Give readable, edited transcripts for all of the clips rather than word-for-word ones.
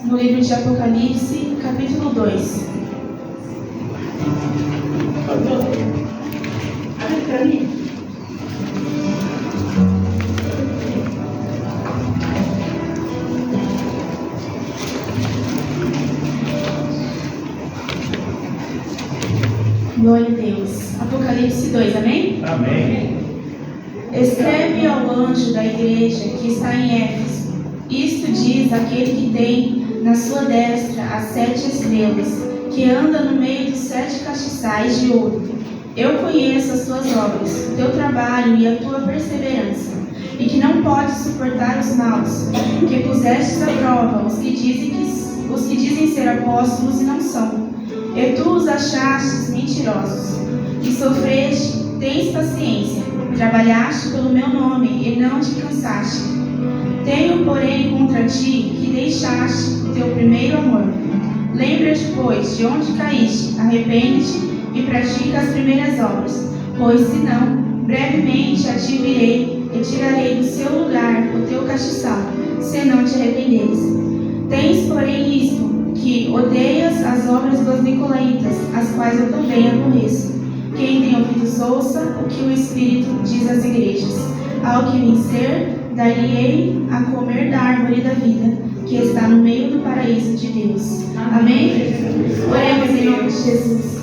No livro de Apocalipse, capítulo 2. Abre para mim. Glória a Deus. Apocalipse 2, amém? Amém. Escreve ao anjo da igreja que está em Éfeso. Isto diz aquele que tem na sua destra as 7 estrelas, que anda no meio dos 7 castiçais de ouro. Eu conheço as tuas obras, o teu trabalho e a tua perseverança, e que não podes suportar os maus, que pusestes à prova os que dizem ser apóstolos e não são. E tu os achastes mentirosos, e sofreste, tens paciência, trabalhaste pelo meu nome e não te cansaste. Tenho, porém, contra ti que deixaste o teu primeiro amor. Lembra-te, pois, de onde caíste, arrepende-te e pratica as primeiras obras, pois, senão, brevemente a ti virei e tirarei do seu lugar o teu castiçal, se não te arrependeres. Tens, porém, isto, que odeias as obras dos nicolaítas, as quais eu também aborreço. Quem tem ouvidos, ouça o que o Espírito diz às igrejas. Ao que vencer, dar-lhe-ei a comer da árvore da vida, que está no meio do paraíso de Deus. Amém? Oremos em nome de Jesus.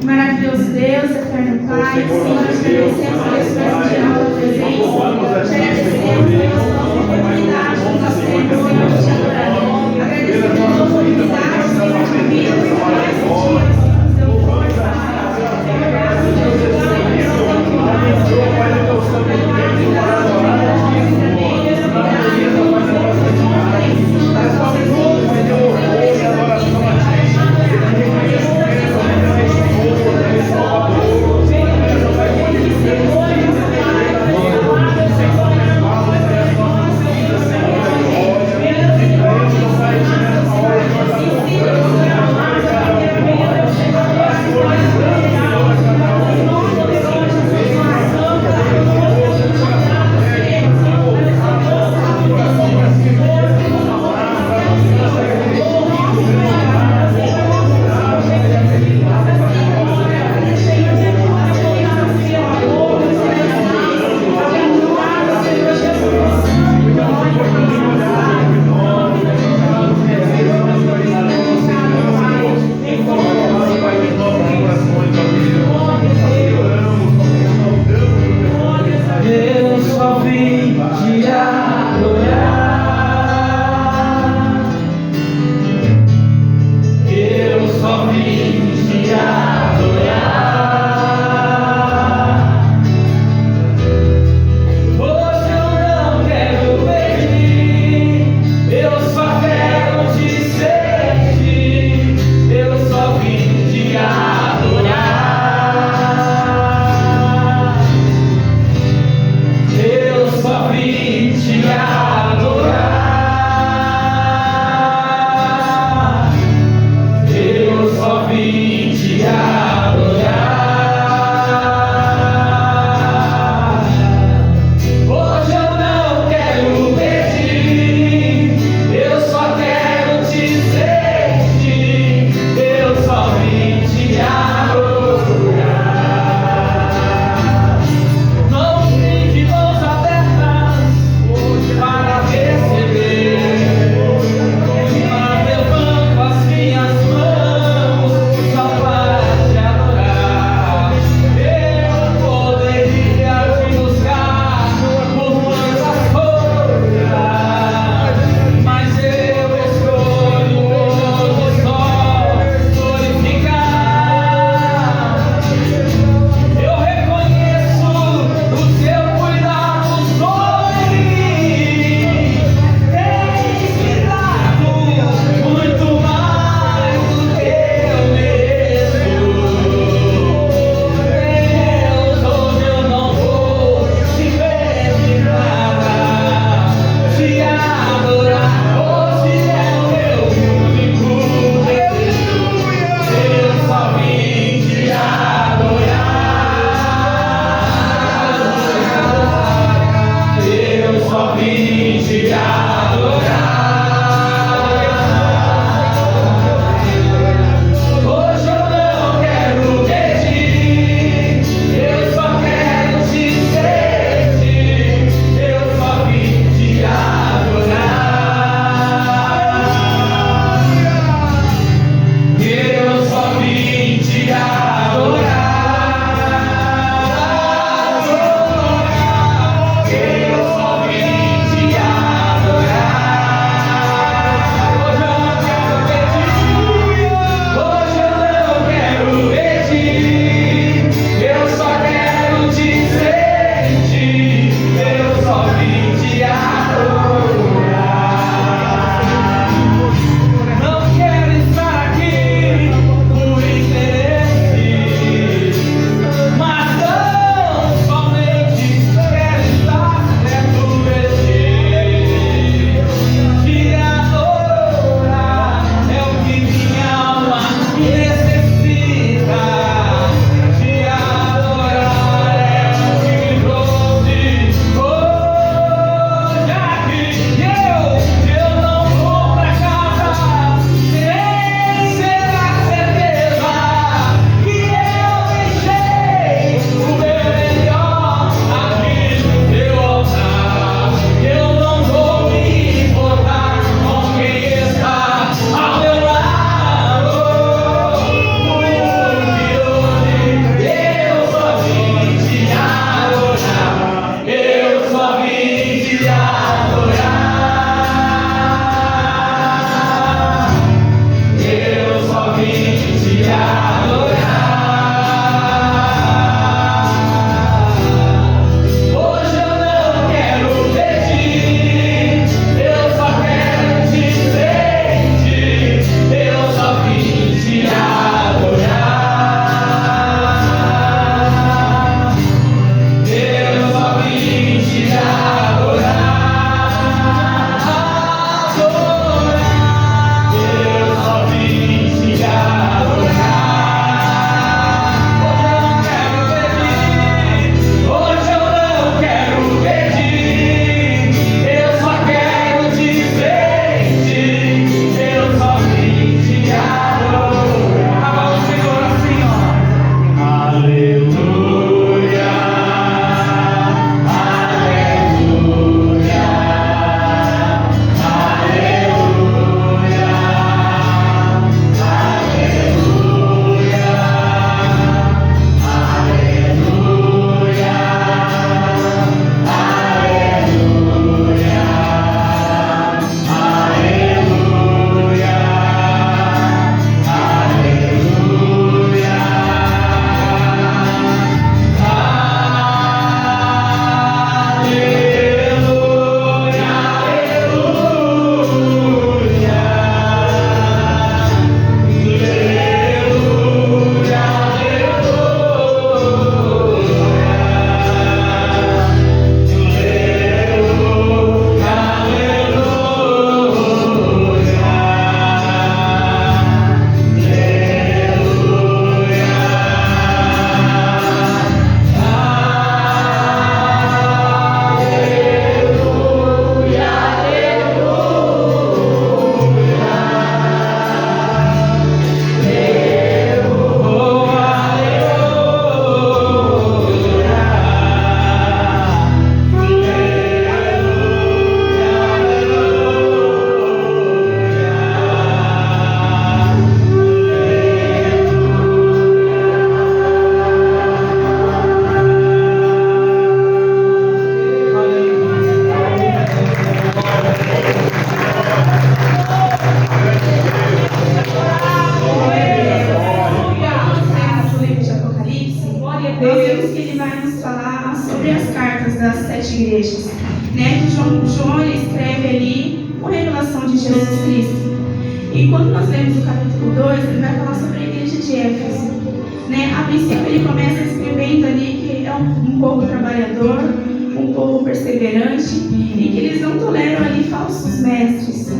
Maravilhoso Deus, eterno Pai, Senhor, te agradecemos por esse festival da presença, te agradecemos pela oportunidade que nós temos, Senhor, de te adorar. Agradecemos pela oportunidade, Senhor, de vida, por mais um dia, nos deu força, pela graça de Deus, nós vemos que ele vai nos falar sobre as cartas das 7 igrejas, né? Que João ele escreve ali com revelação de Jesus Cristo. E quando nós lemos o capítulo 2, ele vai falar sobre a igreja de Éfeso, né? A princípio ele começa escrevendo ali que é um povo trabalhador, um povo perseverante e que eles não toleram ali falsos mestres.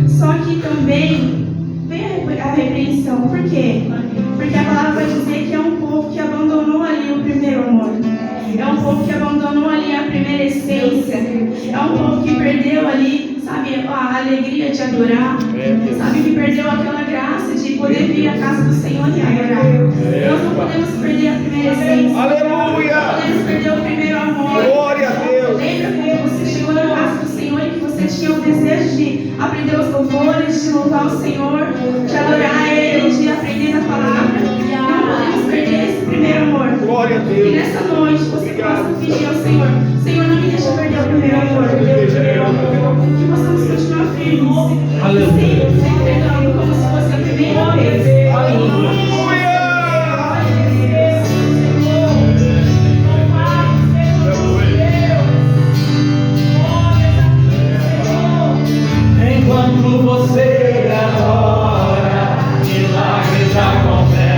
Só que também vem a repreensão. Por quê? Porque a palavra vai dizer que é um povo que abandonou ali o primeiro amor. É um povo que abandonou ali a primeira essência. É um povo que perdeu ali, sabe, a alegria de adorar. Sabe, que perdeu aquela graça de poder vir à casa do Senhor e adorar. Nós não podemos perder a primeira essência. Aleluia! Não podemos perder o primeiro amor. Glória a Deus! Lembra quando você chegou na casa do Senhor e que você tinha o desejo de aprender os louvores, de louvar o Senhor, de adorar Ele, de aprender a palavra? Não podemos perder esse primeiro amor. Glória a E Deus! nessa noite você possa pedir ao Senhor: Senhor, não me deixa perder o primeiro amor. Que possamos continuar firmes. Aleluia! Sempre se entregando como se fosse a primeira vez. Aleluia! Enquanto você adora, milagres acontecem.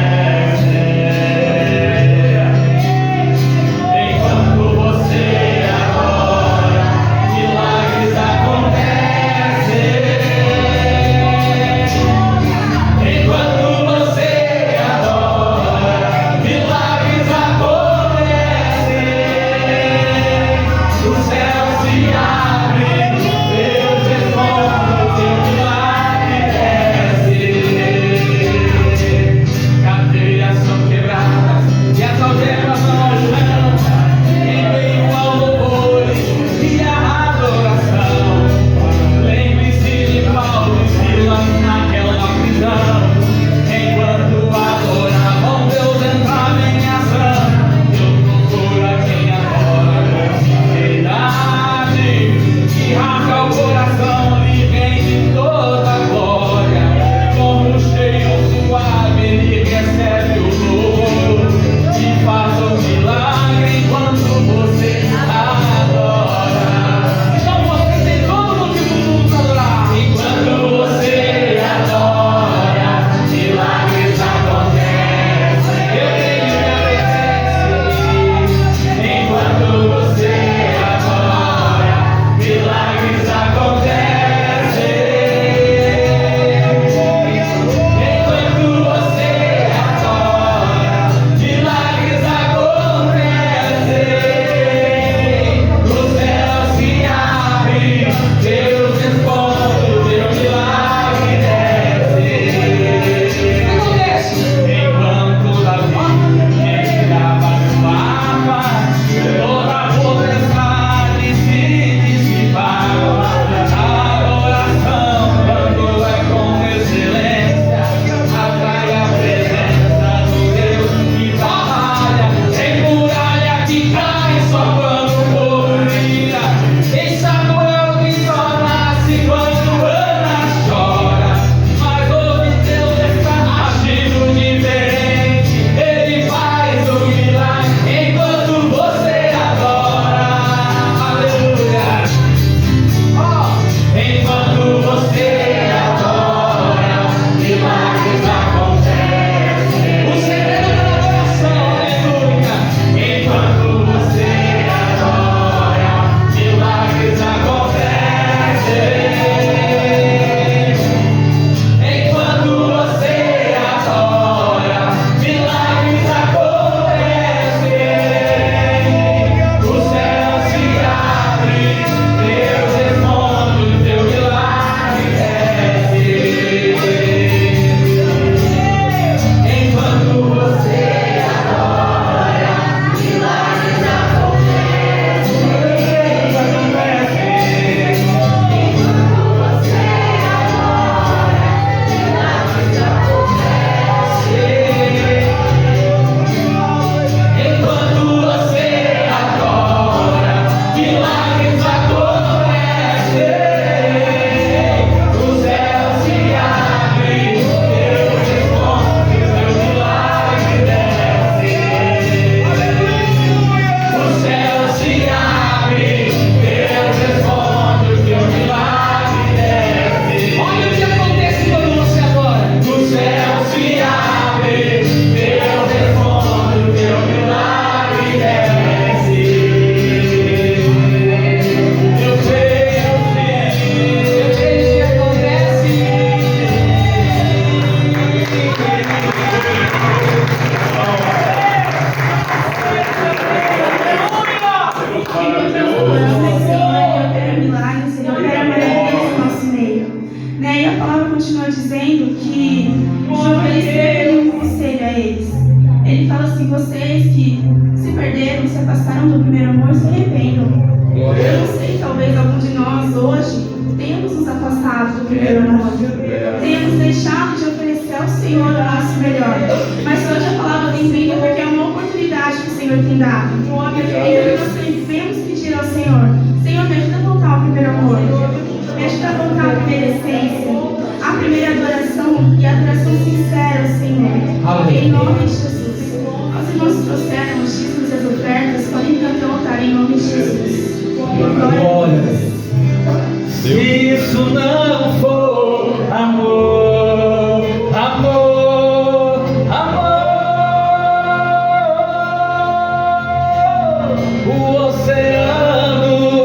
Enquanto você assim, vocês que se perderam, se afastaram do primeiro amor, se arrependam. Eu não sei, talvez algum de nós hoje tenhamos nos afastado do primeiro amor. Tenhamos deixado de oferecer ao Senhor o nosso melhor. Mas hoje a palavra tem vindo porque é uma oportunidade que o Senhor tem dado. Então nós devemos pedir ao Senhor: Senhor, me ajuda a voltar ao primeiro amor. Me ajuda a voltar à primeira essência, à primeira adoração e a adoração sincera ao Senhor. Em nome de Jesus. Os irmãos trouxeram os dízimos e as ofertas, podem cantar o altar em nome de Jesus. Glória. Se isso não for amor, amor, amor, o oceano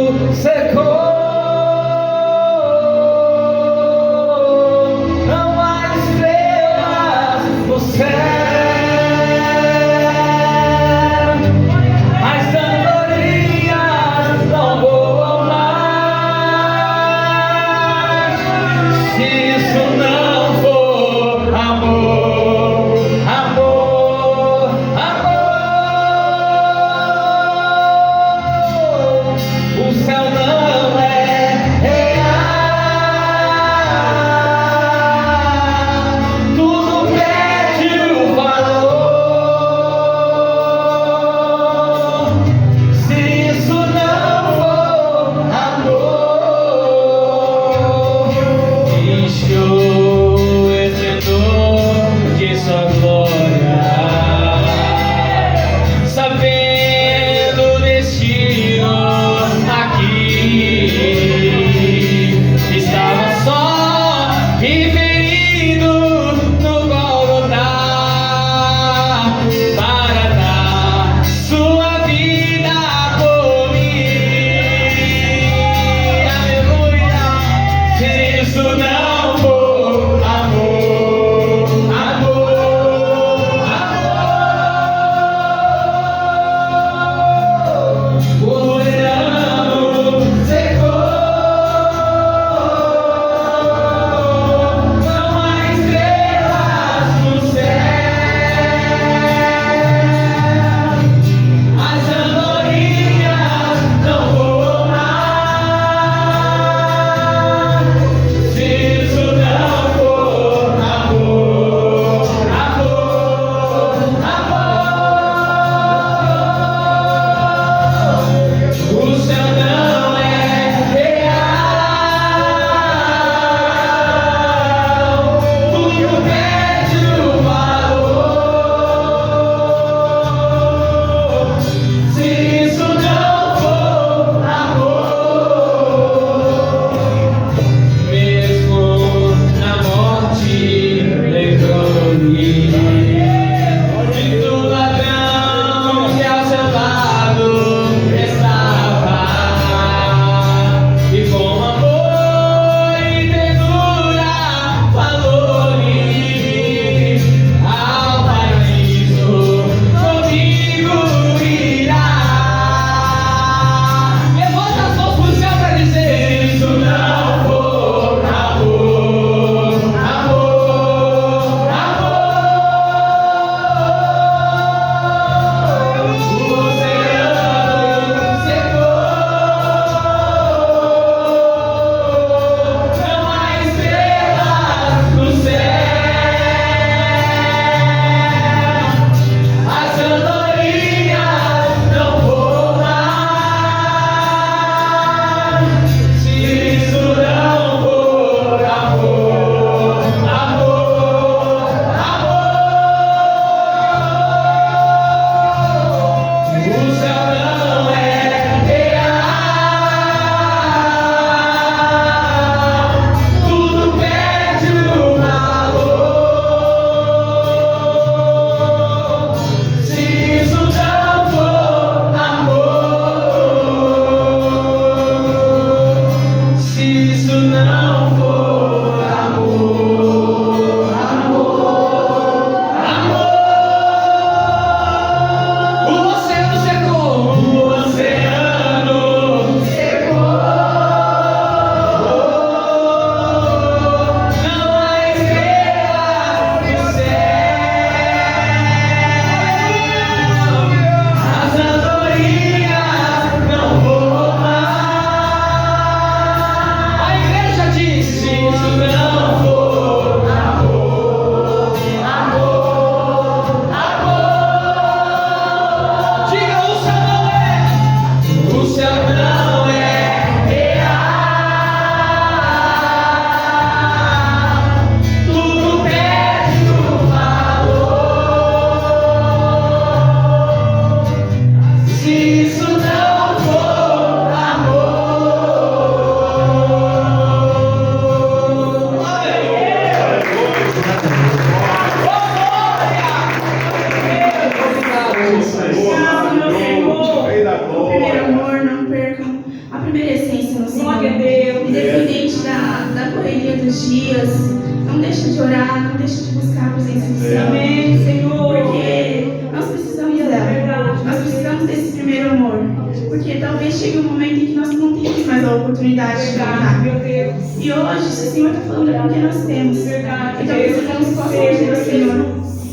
E hoje, se o Senhor está falando, é porque nós temos. Então, precisamos possam pedir ao Senhor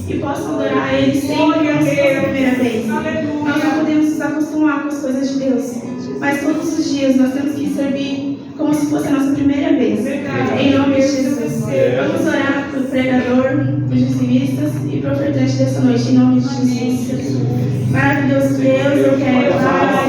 e possam adorar a Ele sempre como se fosse a primeira vez. Nós não podemos nos acostumar com as coisas de Deus, mas todos os dias nós temos que servir como se fosse a nossa primeira vez. Em nome de Jesus. Vamos orar pelo pregador, os dizimistas e para o ofertante dessa noite. Em nome de Jesus. Maravilhoso Deus, eu quero orar.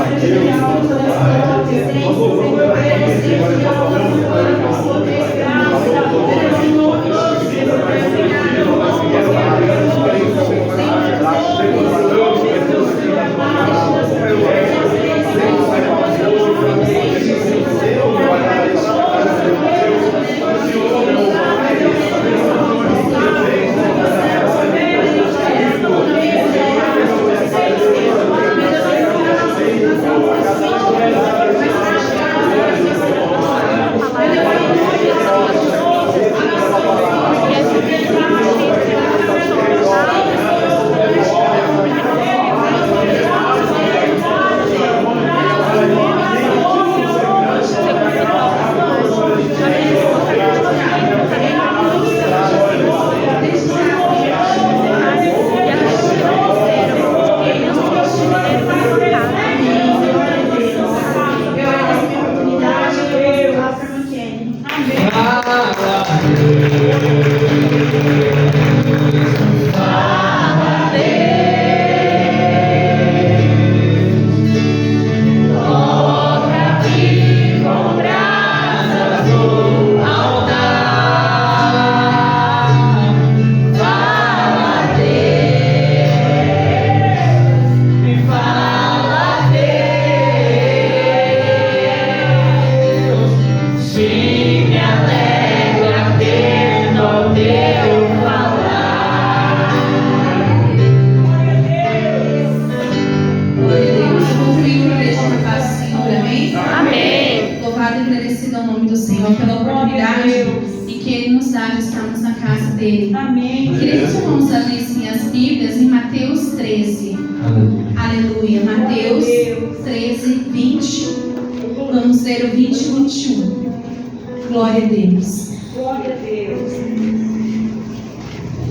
Glória a Deus. Glória a Deus.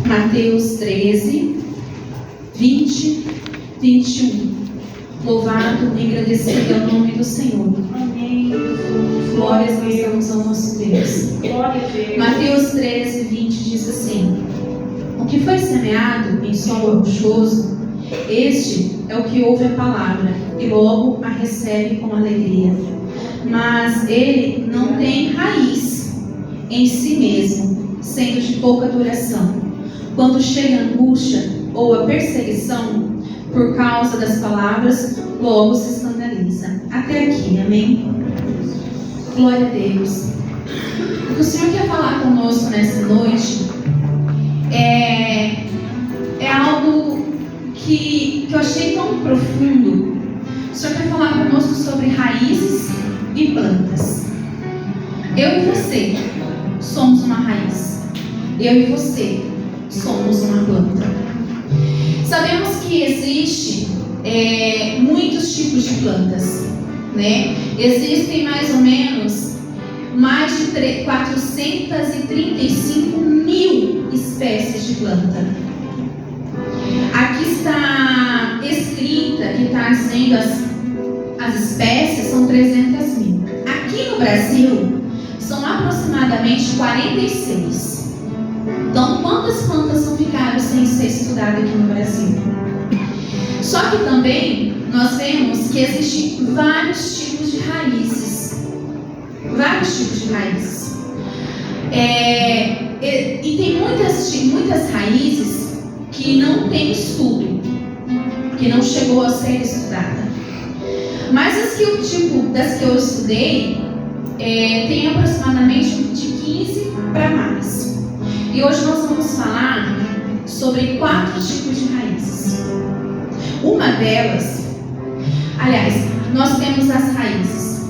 Mateus 13, 20, 21. Louvado e agradecido é o nome do Senhor. Amém. Glórias nós damos ao nosso Deus. Glória a Deus. Mateus 13, 20 diz assim: o que foi semeado em solo rochoso, este é o que ouve a palavra e logo a recebe com alegria. Mas ele não tem raiz em si mesmo, sendo de pouca duração. Quando chega a angústia ou a perseguição por causa das palavras, logo se escandaliza. Até aqui, amém? Glória a Deus. O que o Senhor quer falar conosco nessa noite é algo que eu achei tão profundo. O Senhor quer falar conosco sobre raízes e plantas. Eu e você somos uma raiz. Eu e você somos uma planta. Sabemos que existe muitos tipos de plantas, né? Existem mais ou menos mais de 435 mil espécies de planta. Aqui está escrita, que está dizendo as espécies são 300 mil. Aqui no Brasil são aproximadamente 46. Então, quantas plantas não ficaram sem ser estudadas aqui no Brasil? Só que também nós vemos que existem vários tipos de raízes. Vários tipos de raízes. E tem muitas raízes que não tem estudo, que não chegou a ser estudada. Mas das que eu estudei, tem aproximadamente de 15 para mais. E hoje nós vamos falar sobre 4 tipos de raízes. Uma delas, aliás, nós temos as raízes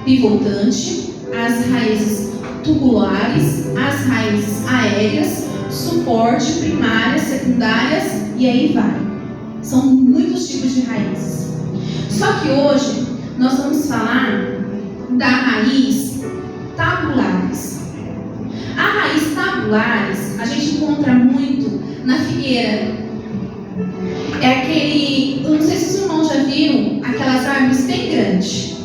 pivotante, as raízes tubulares, as raízes aéreas, suporte, primárias, secundárias e aí vai. São muitos tipos de raízes. Só que hoje nós vamos falar da raiz tabulares. A raiz tabulares a gente encontra muito na figueira. É aquele, eu não sei se os irmãos já viram aquelas árvores bem grandes.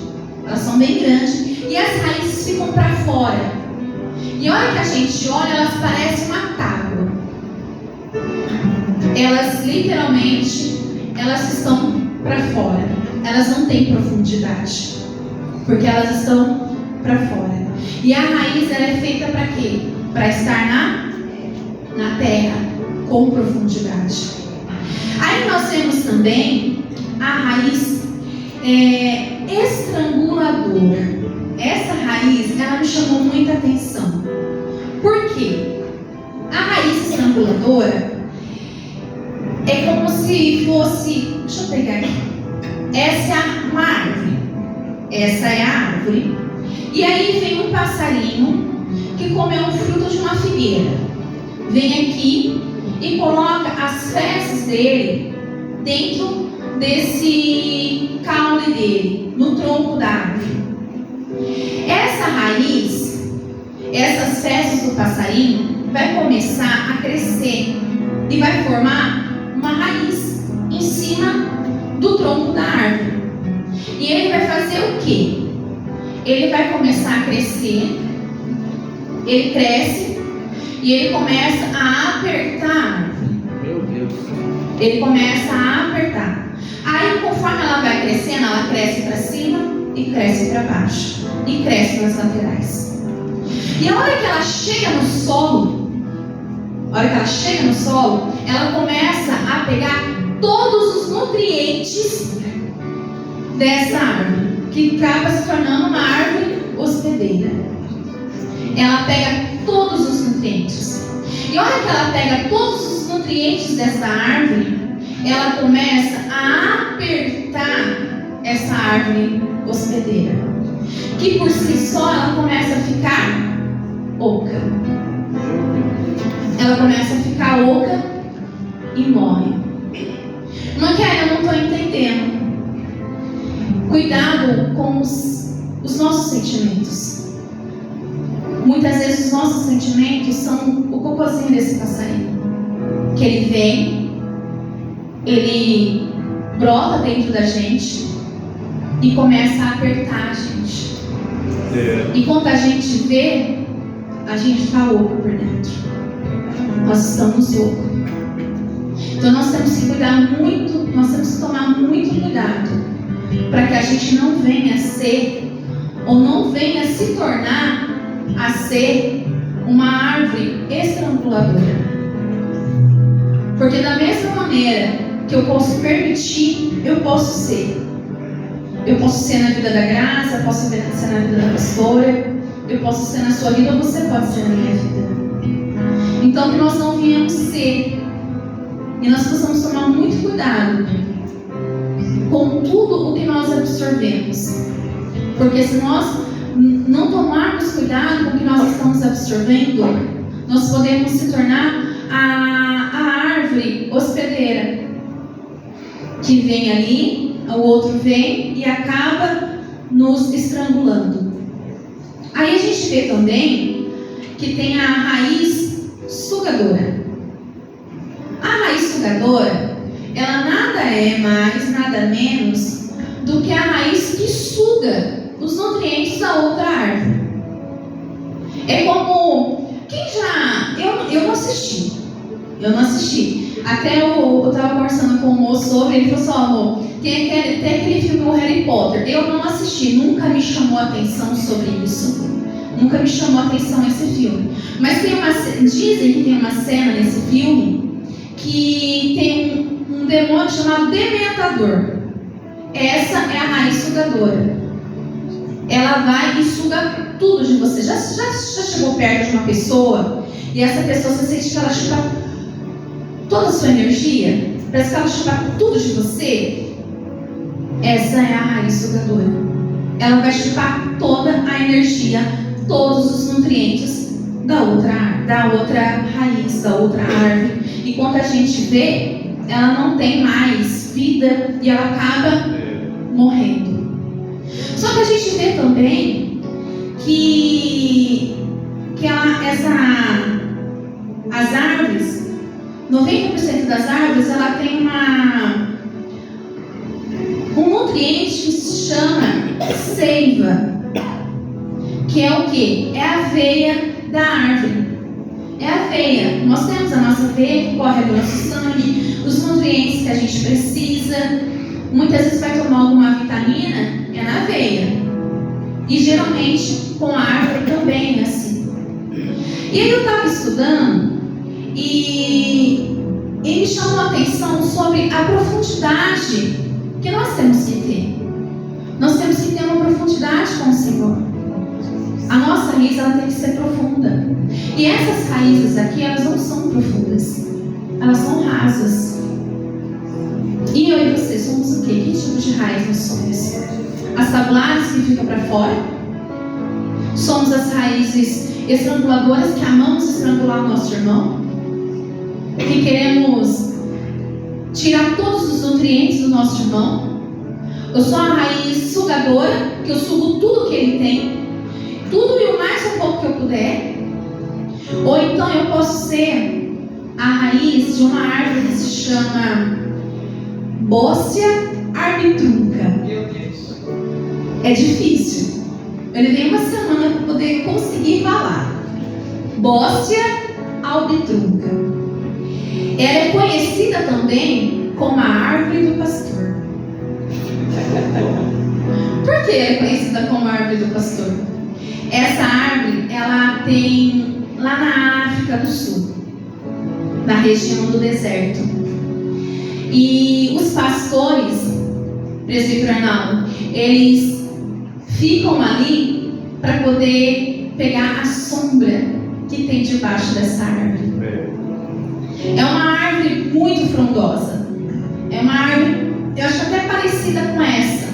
Elas são bem grandes e as raízes ficam para fora. E a hora que a gente olha, elas parecem uma tábua. Elas literalmente, elas estão para fora. Elas não têm profundidade, porque elas estão para fora. E a raiz, ela é feita para quê? Para estar na terra com profundidade. Aí nós temos também a raiz estranguladora. Essa raiz, ela me chamou muita atenção. Por quê? A raiz estranguladora é como se fosse, deixa eu pegar aqui. Essa é uma árvore. Essa é a árvore. E aí vem um passarinho que comeu um fruto de uma figueira. Vem aqui e coloca as fezes dele dentro desse caule dele, no tronco da árvore. Essa raiz, essas fezes do passarinho, vai começar a crescer e vai formar uma raiz em cima do tronco da árvore. E ele vai fazer o quê? Ele vai começar a crescer, ele cresce e ele começa a apertar a árvore. Meu Deus. Ele começa a apertar. Aí, conforme ela vai crescendo, ela cresce para cima e cresce para baixo. E cresce nas laterais. E a hora que ela chega no solo, ela começa a pegar todos os nutrientes dessa árvore, que acaba se tornando uma árvore hospedeira. Ela pega todos os nutrientes. E a hora que ela pega todos os nutrientes dessa árvore, ela começa a apertar essa árvore hospedeira, que por si só ela começa a ficar oca. Ela começa a ficar oca e morre. Mas eu não estou entendendo. Cuidado com os nossos sentimentos. Muitas vezes os nossos sentimentos são o cocôzinho desse passarinho. Que ele vem, ele brota dentro da gente e começa a apertar a gente. E quando a gente vê, a gente está oco por dentro. Nós estamos ocos. Então nós temos que cuidar muito, nós temos que tomar muito cuidado para que a gente não venha a ser, ou não venha a se tornar a ser uma árvore estranguladora. Porque da mesma maneira que eu posso permitir, eu posso ser. Eu posso ser na vida da Graça, eu posso ser na vida da pastora, eu posso ser na sua vida, ou você pode ser na minha vida. Então que nós não venhamos ser, e nós possamos tomar muito cuidado com tudo o que nós absorvemos. Porque se nós não tomarmos cuidado com o que nós estamos absorvendo, nós podemos se tornar a árvore hospedeira, que vem ali, o outro vem e acaba nos estrangulando. Aí a gente vê também que tem a raiz sugadora. A raiz sugadora, ela nada é mais, nada menos do que a raiz que suga os nutrientes da outra árvore. É como, quem já, eu não assisti, até eu estava conversando com o moço sobre, ele falou assim, amor, tem aquele filme do Harry Potter, eu não assisti, nunca me chamou a atenção sobre isso, nunca me chamou a atenção esse filme, mas dizem que tem uma cena nesse filme, que tem um demônio chamado Dementador. Essa é a raiz sugadora. Ela vai e suga tudo de você. Já chegou perto de uma pessoa e essa pessoa, você sente que ela chupa toda a sua energia? Parece que ela chupa tudo de você? Essa é a raiz sugadora. Ela vai chupar toda a energia, todos os nutrientes da outra raiz, da outra árvore. E quando a gente vê, ela não tem mais vida e ela acaba morrendo. Só que a gente vê também que as árvores, 90% das árvores, ela tem um nutriente que se chama seiva, que é o quê? É a veia da árvore. É a veia. Nós temos a nossa veia que corre do nosso sangue, os nutrientes que a gente precisa. Muitas vezes vai tomar alguma vitamina, é na veia. E geralmente com a árvore também é assim. E aí eu estava estudando e me chamou a atenção sobre a profundidade que nós temos que ter. Nós temos que ter uma profundidade com o Senhor. A nossa raiz, ela tem que ser profunda. E essas raízes aqui, elas não são profundas. Elas são rasas. E eu e você somos o quê? Que tipo de raiz nós somos? As tabulares que ficam para fora? Somos as raízes estranguladoras que amamos estrangular o nosso irmão? Que queremos tirar todos os nutrientes do nosso irmão? Eu sou a raiz sugadora, que eu sugo tudo que ele tem, tudo e o mais um pouco que eu puder. Ou então eu posso ser a raiz de uma árvore que se chama Bossia arbitruca. É difícil. Eu levei uma semana para poder conseguir falar. Bossia arbitruca. Ela é conhecida também como a árvore do pastor. Por que ela é conhecida como a árvore do pastor? Essa árvore, ela tem lá na África do Sul, na região do deserto. E os pastores, presbítero Arnaldo, eles ficam ali para poder pegar a sombra que tem debaixo dessa árvore. É uma árvore muito frondosa. É uma árvore, eu acho até parecida com essa.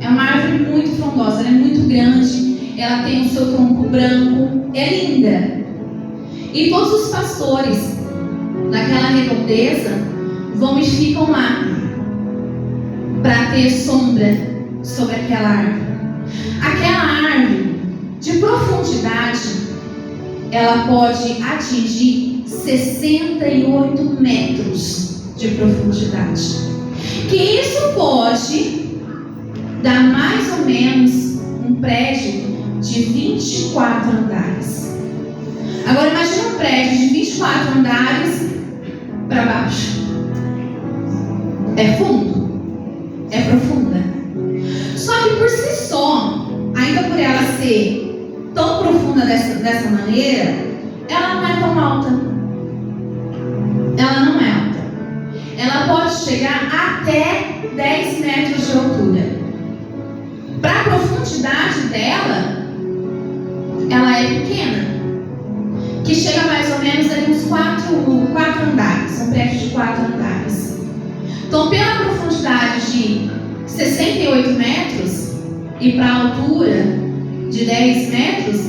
É uma árvore muito frondosa, ela é muito grande. Ela tem o seu tronco branco, é linda. E todos os pastores, naquela redondeza, vão e ficam lá para ter sombra sobre aquela árvore. Aquela árvore, de profundidade, ela pode atingir 68 metros de profundidade. Que isso pode dar mais ou menos um prédio de 24 andares. Agora imagine um prédio de 24 andares para baixo. É fundo, é profunda. Só que por si só, ainda por ela ser tão profunda dessa maneira, ela não é tão alta. Ela não é alta. Ela pode chegar até 10 metros de altura. Para a profundidade dela, ela é pequena, que chega mais ou menos ali uns 4 andares, um prédio de 4 andares. Então, pela profundidade de 68 metros e para a altura de 10 metros,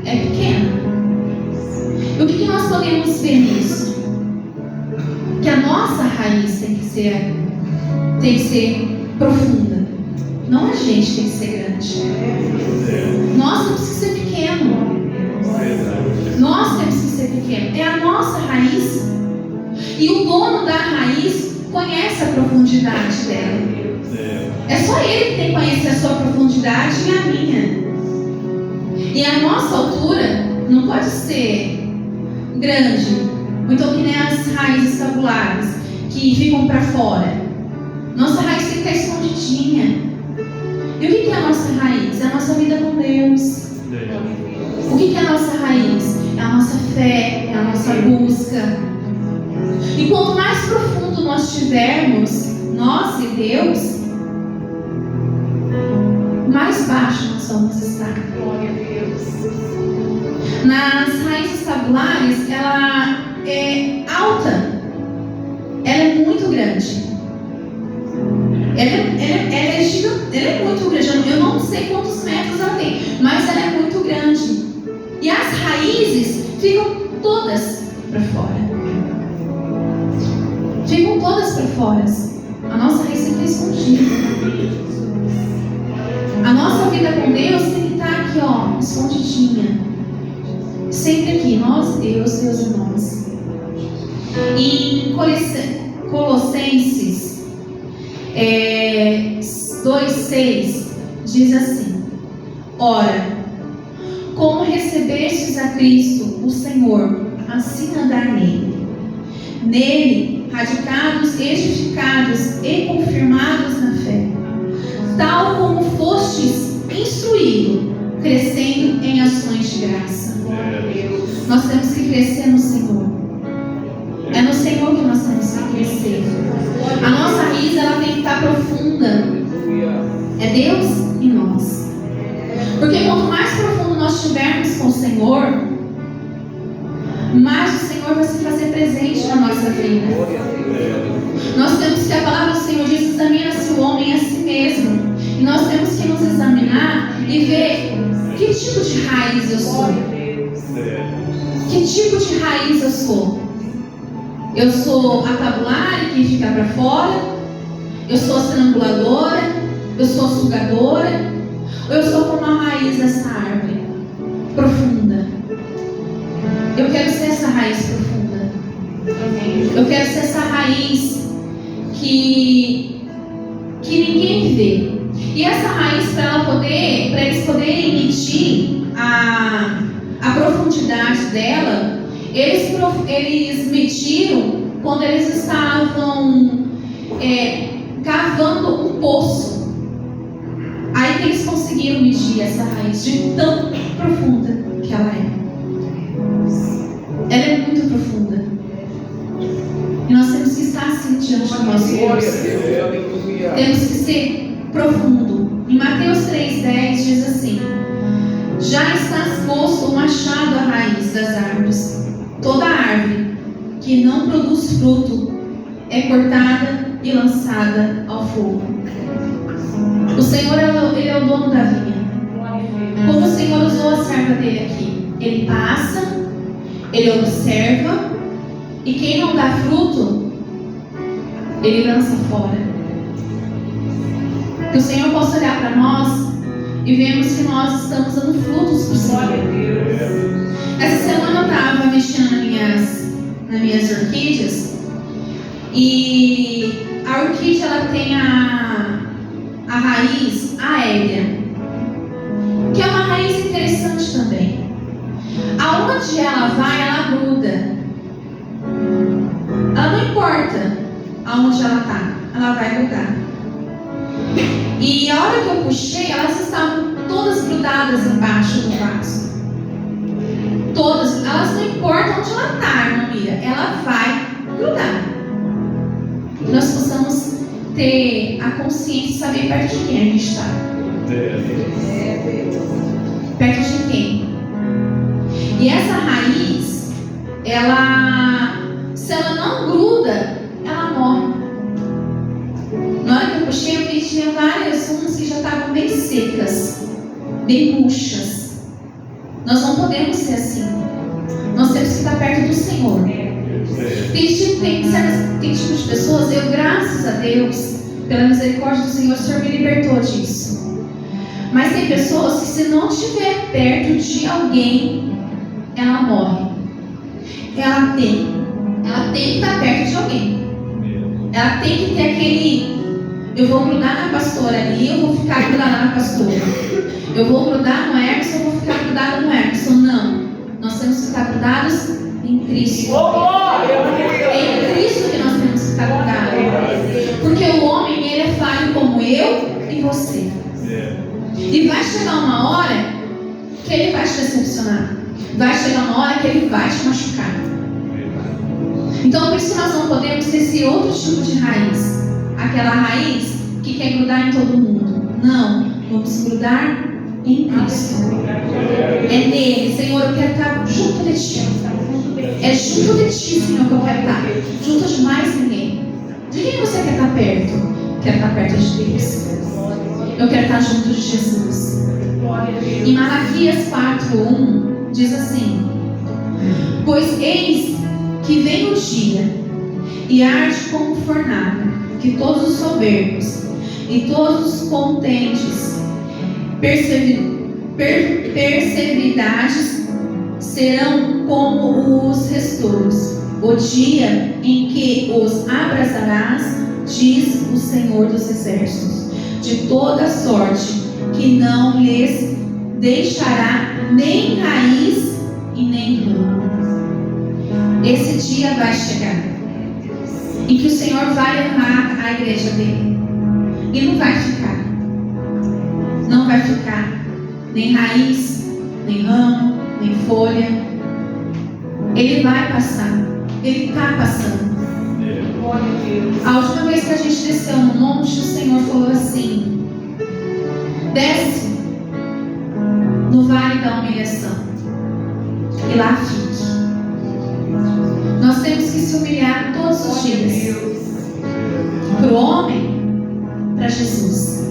é pequena. E o que nós podemos ver nisso? Que a nossa raiz tem que ser profunda. Não a gente tem que ser grande. Nós temos que ser pequeno. Nós temos que ser pequeno. É a nossa raiz. E o dono da raiz conhece a profundidade dela. É só ele que tem que conhecer a sua profundidade e a minha. E a nossa altura não pode ser grande. Então que nem as raízes tabulares que ficam para fora. Nossa raiz tem que estar escondidinha. E o que é a nossa raiz? É a nossa vida com Deus. O que é a nossa raiz? É a nossa fé, é a nossa busca. E quanto mais profundo nós estivermos, nós e Deus, mais baixo nós vamos estar. Nas raízes tabulares, ela é alta. Ela é muito grande. Ela é gigante, ela é muito grande. Eu não sei quantos metros ela tem, mas ela é muito grande. E as raízes ficam todas para fora. Ficam todas para fora. A nossa raiz tem que estar escondida. A nossa vida com Deus tem que estar aqui, ó, escondidinha. Sempre aqui, nós, Deus, Deus e nós. Em Colossenses 2,6 diz assim: ora, como recebestes a Cristo, o Senhor, assim andar nele. Nele, radicados, edificados e confirmados na fé, tal como fostes instruídos, crescendo em ações de graça. Nós temos que crescer no Senhor. É no Senhor que nós temos que crescer. A nossa raiz, ela tem que estar profunda. É Deus em nós. Porque quanto mais profundo nós estivermos com o Senhor, mais o Senhor vai se fazer presente na nossa vida. Nós temos que, a palavra do Senhor diz: examina-se o homem a si mesmo. E nós temos que nos examinar e ver que tipo de raiz eu sou. Que tipo de raiz eu sou? Eu sou a tabular que fica para fora? Eu sou a estranguladora? Eu sou a sugadora? Ou eu sou como a raiz dessa árvore profunda? Eu quero ser essa raiz profunda. Eu quero ser essa raiz que ninguém vê. E essa raiz, para eles poderem medir a profundidade dela, eles mediram quando eles estavam cavando um poço. Aí que eles conseguiram medir essa raiz, de tão profunda que ela é. Ela é muito profunda. E nós temos que estar assim diante do nosso Deus. Temos que ser profundo. Em Mateus 3,10 diz assim: já está exposto o machado à raiz das árvores. Toda árvore que não produz fruto é cortada e lançada ao fogo. O Senhor, ele é o dono da vinha. Como o Senhor usou a serva dele aqui? Ele passa, ele observa, e quem não dá fruto, ele lança fora. Que o Senhor possa olhar para nós e vemos que nós estamos dando frutos para o Senhor. Essa semana eu estava mexendo nas minhas orquídeas, e a orquídea, ela tem a raiz aérea, que é uma raiz interessante também. Aonde ela vai, ela gruda. Ela não importa aonde ela está, ela vai grudar. E a hora que eu puxei, elas estavam todas grudadas embaixo do vaso. Todas, elas não importam onde ela está, irmã Mira, ela vai grudar. Que nós possamos ter a consciência de saber perto de quem a gente está. Perto de quem? E essa raiz, se ela não gruda, ela morre. Na hora que eu puxei, eu vi que tinha várias umas que já estavam bem secas, bem murchas. Nós não podemos ser assim. Nós temos que estar perto do Senhor. Tem tipo de pessoas, eu, graças a Deus, pela misericórdia do Senhor, o Senhor me libertou disso. Mas tem pessoas que, se não estiver perto de alguém, ela morre. Ela tem que estar perto de alguém. Ela tem que ter aquele: eu vou grudar na pastora ali, eu vou ficar grudada na pastora. Eu vou grudar no Emerson, eu vou ficar grudada no Emerson. Não. Nós temos que estar grudados em Cristo. É em Cristo que nós temos que estar grudados. Porque o homem, ele é falho como eu e você. E vai chegar uma hora que ele vai te decepcionar. Vai chegar uma hora que ele vai te machucar. Então, por isso nós não podemos ter esse outro tipo de raiz. Aquela raiz que quer grudar em todo mundo. Não, vamos grudar em Cristo. É nele. Senhor, eu quero estar junto de Ti. É junto de Ti, Senhor, que eu quero estar. Junto de mais ninguém. De quem você quer estar perto? Quero estar perto de Deus. Eu quero estar junto de Jesus. Em Malaquias 4:1 diz assim: pois eis que vem o dia e arde como fornalha, que todos os soberbos e todos os contentes perseveridades serão como os restolhos, o dia em que os abrasarás, diz o Senhor dos Exércitos, de toda sorte que não lhes deixará nem raiz e nem ramo. Esse dia vai chegar em que o Senhor vai levar a igreja dele e não vai ficar nem raiz, nem ramo, nem folha. Ele vai passar, ele está passando. A última vez que a gente desceu no monte, o Senhor falou assim: desce no vale da humilhação e lá fique. Nós temos que se humilhar todos os dias, para o homem, para Jesus.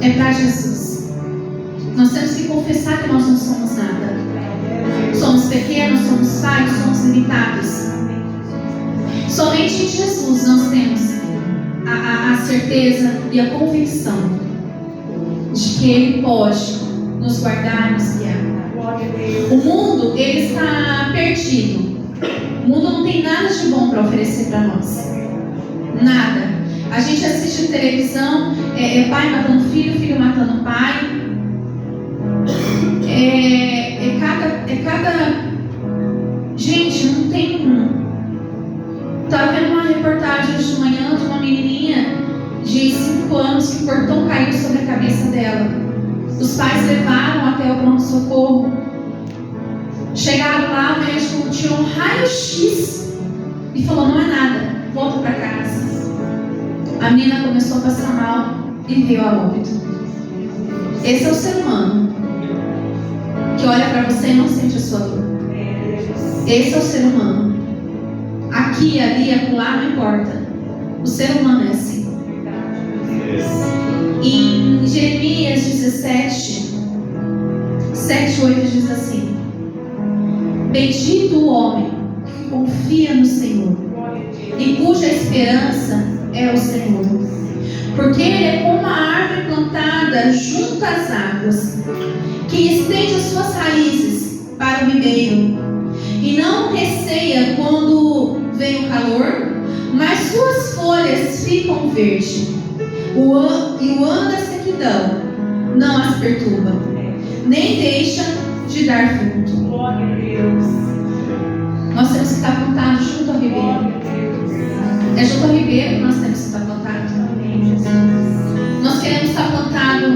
É para Jesus. Nós temos que confessar que nós não somos nada. Somos pequenos, somos falhos, somos limitados. Somente em Jesus nós temos a certeza e a convicção de que Ele pode nos guardar e nos guiar. O mundo, ele está perdido. O mundo não tem nada de bom para oferecer para nós. Nada. A gente assiste televisão, pai matando filho, filho matando pai. Gente, não tem. Estava vendo uma reportagem hoje de manhã de uma menininha de 5 anos que o portão caiu sobre a cabeça dela. Os pais levaram até o pronto-socorro. Chegaram lá, o médico tirou um raio-x e falou: não é nada, volta para casa. A menina começou a passar mal e veio a óbito. Esse é o ser humano que olha para você e não sente a sua dor. Esse é o ser humano. Aqui, ali, acolá, não importa. O ser humano é assim. Em Jeremias 17, 7, 8 diz assim: bendito o homem que confia no Senhor e cuja esperança é o Senhor, porque ele é como uma árvore plantada junto às águas, que estende as suas raízes para o ribeiro, e não receia quando vem o calor, mas suas folhas ficam verdes, e o ano da sequidão não as perturba, nem deixa de dar fruto. Nós temos que estar plantados junto ao ribeiro. É junto ao ribeiro que nós temos que estar plantados. Nós queremos estar plantados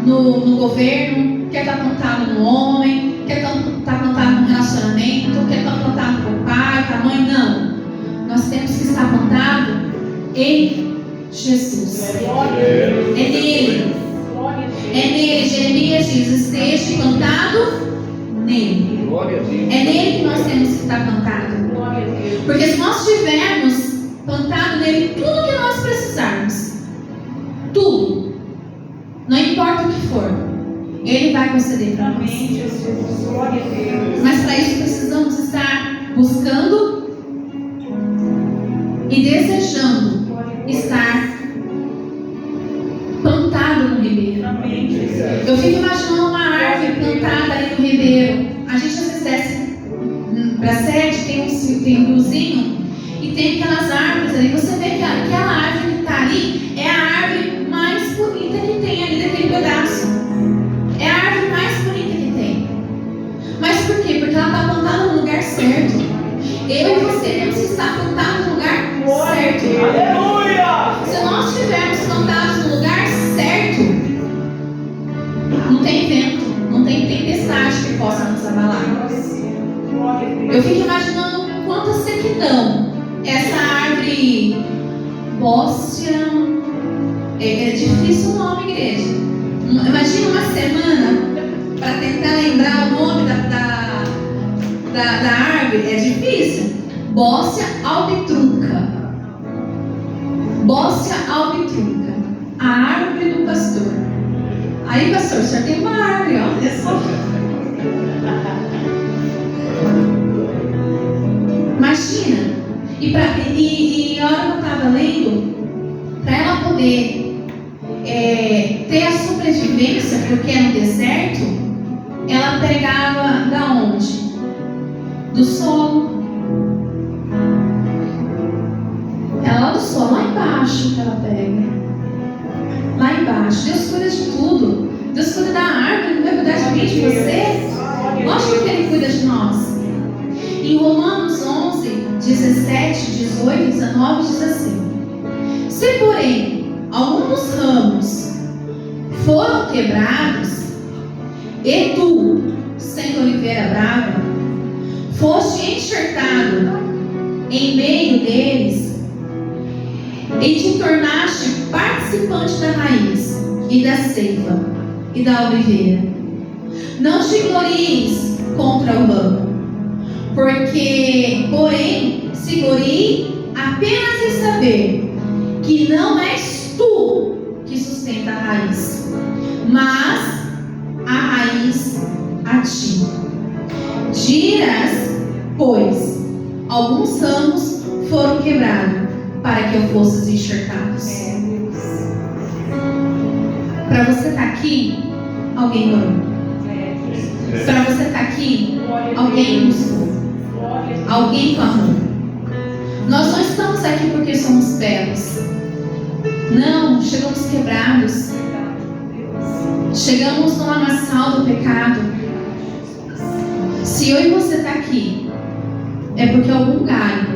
no governo, quer estar plantado no homem, quer estar plantado no relacionamento, quer estar plantado com o pai, com a mãe. Não. Nós temos que estar plantado em Jesus. É nele. É nele. Jeremias diz: esteja plantado nele. É nele que nós temos que estar plantado. Porque se nós tivermos plantado nele tudo que nós precisarmos, tudo, não importa o que for, Ele vai conceder para nós. Mas para isso precisamos estar buscando e desejando estar plantado no ribeiro. Eu fico imaginando uma árvore plantada ali no ribeiro. A gente às vezes desce para a sede, tem um riozinho e tem aquelas árvores ali. Você vê que aquela árvore que está ali é a árvore mais bonita que tem ali daquele pedaço. É a árvore mais bonita que tem. Mas por quê? Porque ela está plantada no lugar certo. Eu e você temos que estar plantados no lugar certo. Aleluia! Se nós estivermos plantados no lugar certo, não tem vento, não tem tempestade que possa nos abalar. Eu fico imaginando quanta sequidão essa árvore bóssia. É difícil o nome, igreja. Imagina uma semana para tentar lembrar o nome da árvore. É difícil. Bóssia albitruca. Bóssia albitruca. A árvore do pastor. Aí, pastor, o senhor tem uma árvore, olha só. Imagina. E a hora que eu estava lendo, para ela poder ter a sobrevivência, porque é no deserto, ela pegava da onde? Do solo. Ela lá do solo, lá embaixo que ela pega. Lá embaixo. Deus cuida de tudo. Deus cuida da árvore, não vai cuidar de mim, de você? Lógico que Ele cuida de nós. Em Romanos 11, 17, 18 e 19 diz assim: se porém algum dos ramos foram quebrados, e tu, sendo oliveira brava, foste enxertado em meio deles, e te tornaste participante da raiz e da seiva e da oliveira, não te glories contra o ramo, porém se glorie apenas em saber que não és tu que sustenta a raiz, mas a raiz a ti. Dirás, pois, alguns ramos foram quebrados para que eu fosses enxertados. Para você estar aqui, alguém orou. Para você estar aqui, alguém buscou. Alguém clamou. Nós não estamos aqui porque somos belos. Não, chegamos quebrados. Chegamos no lamaçal do pecado. Se eu e você está aqui, é porque algum galho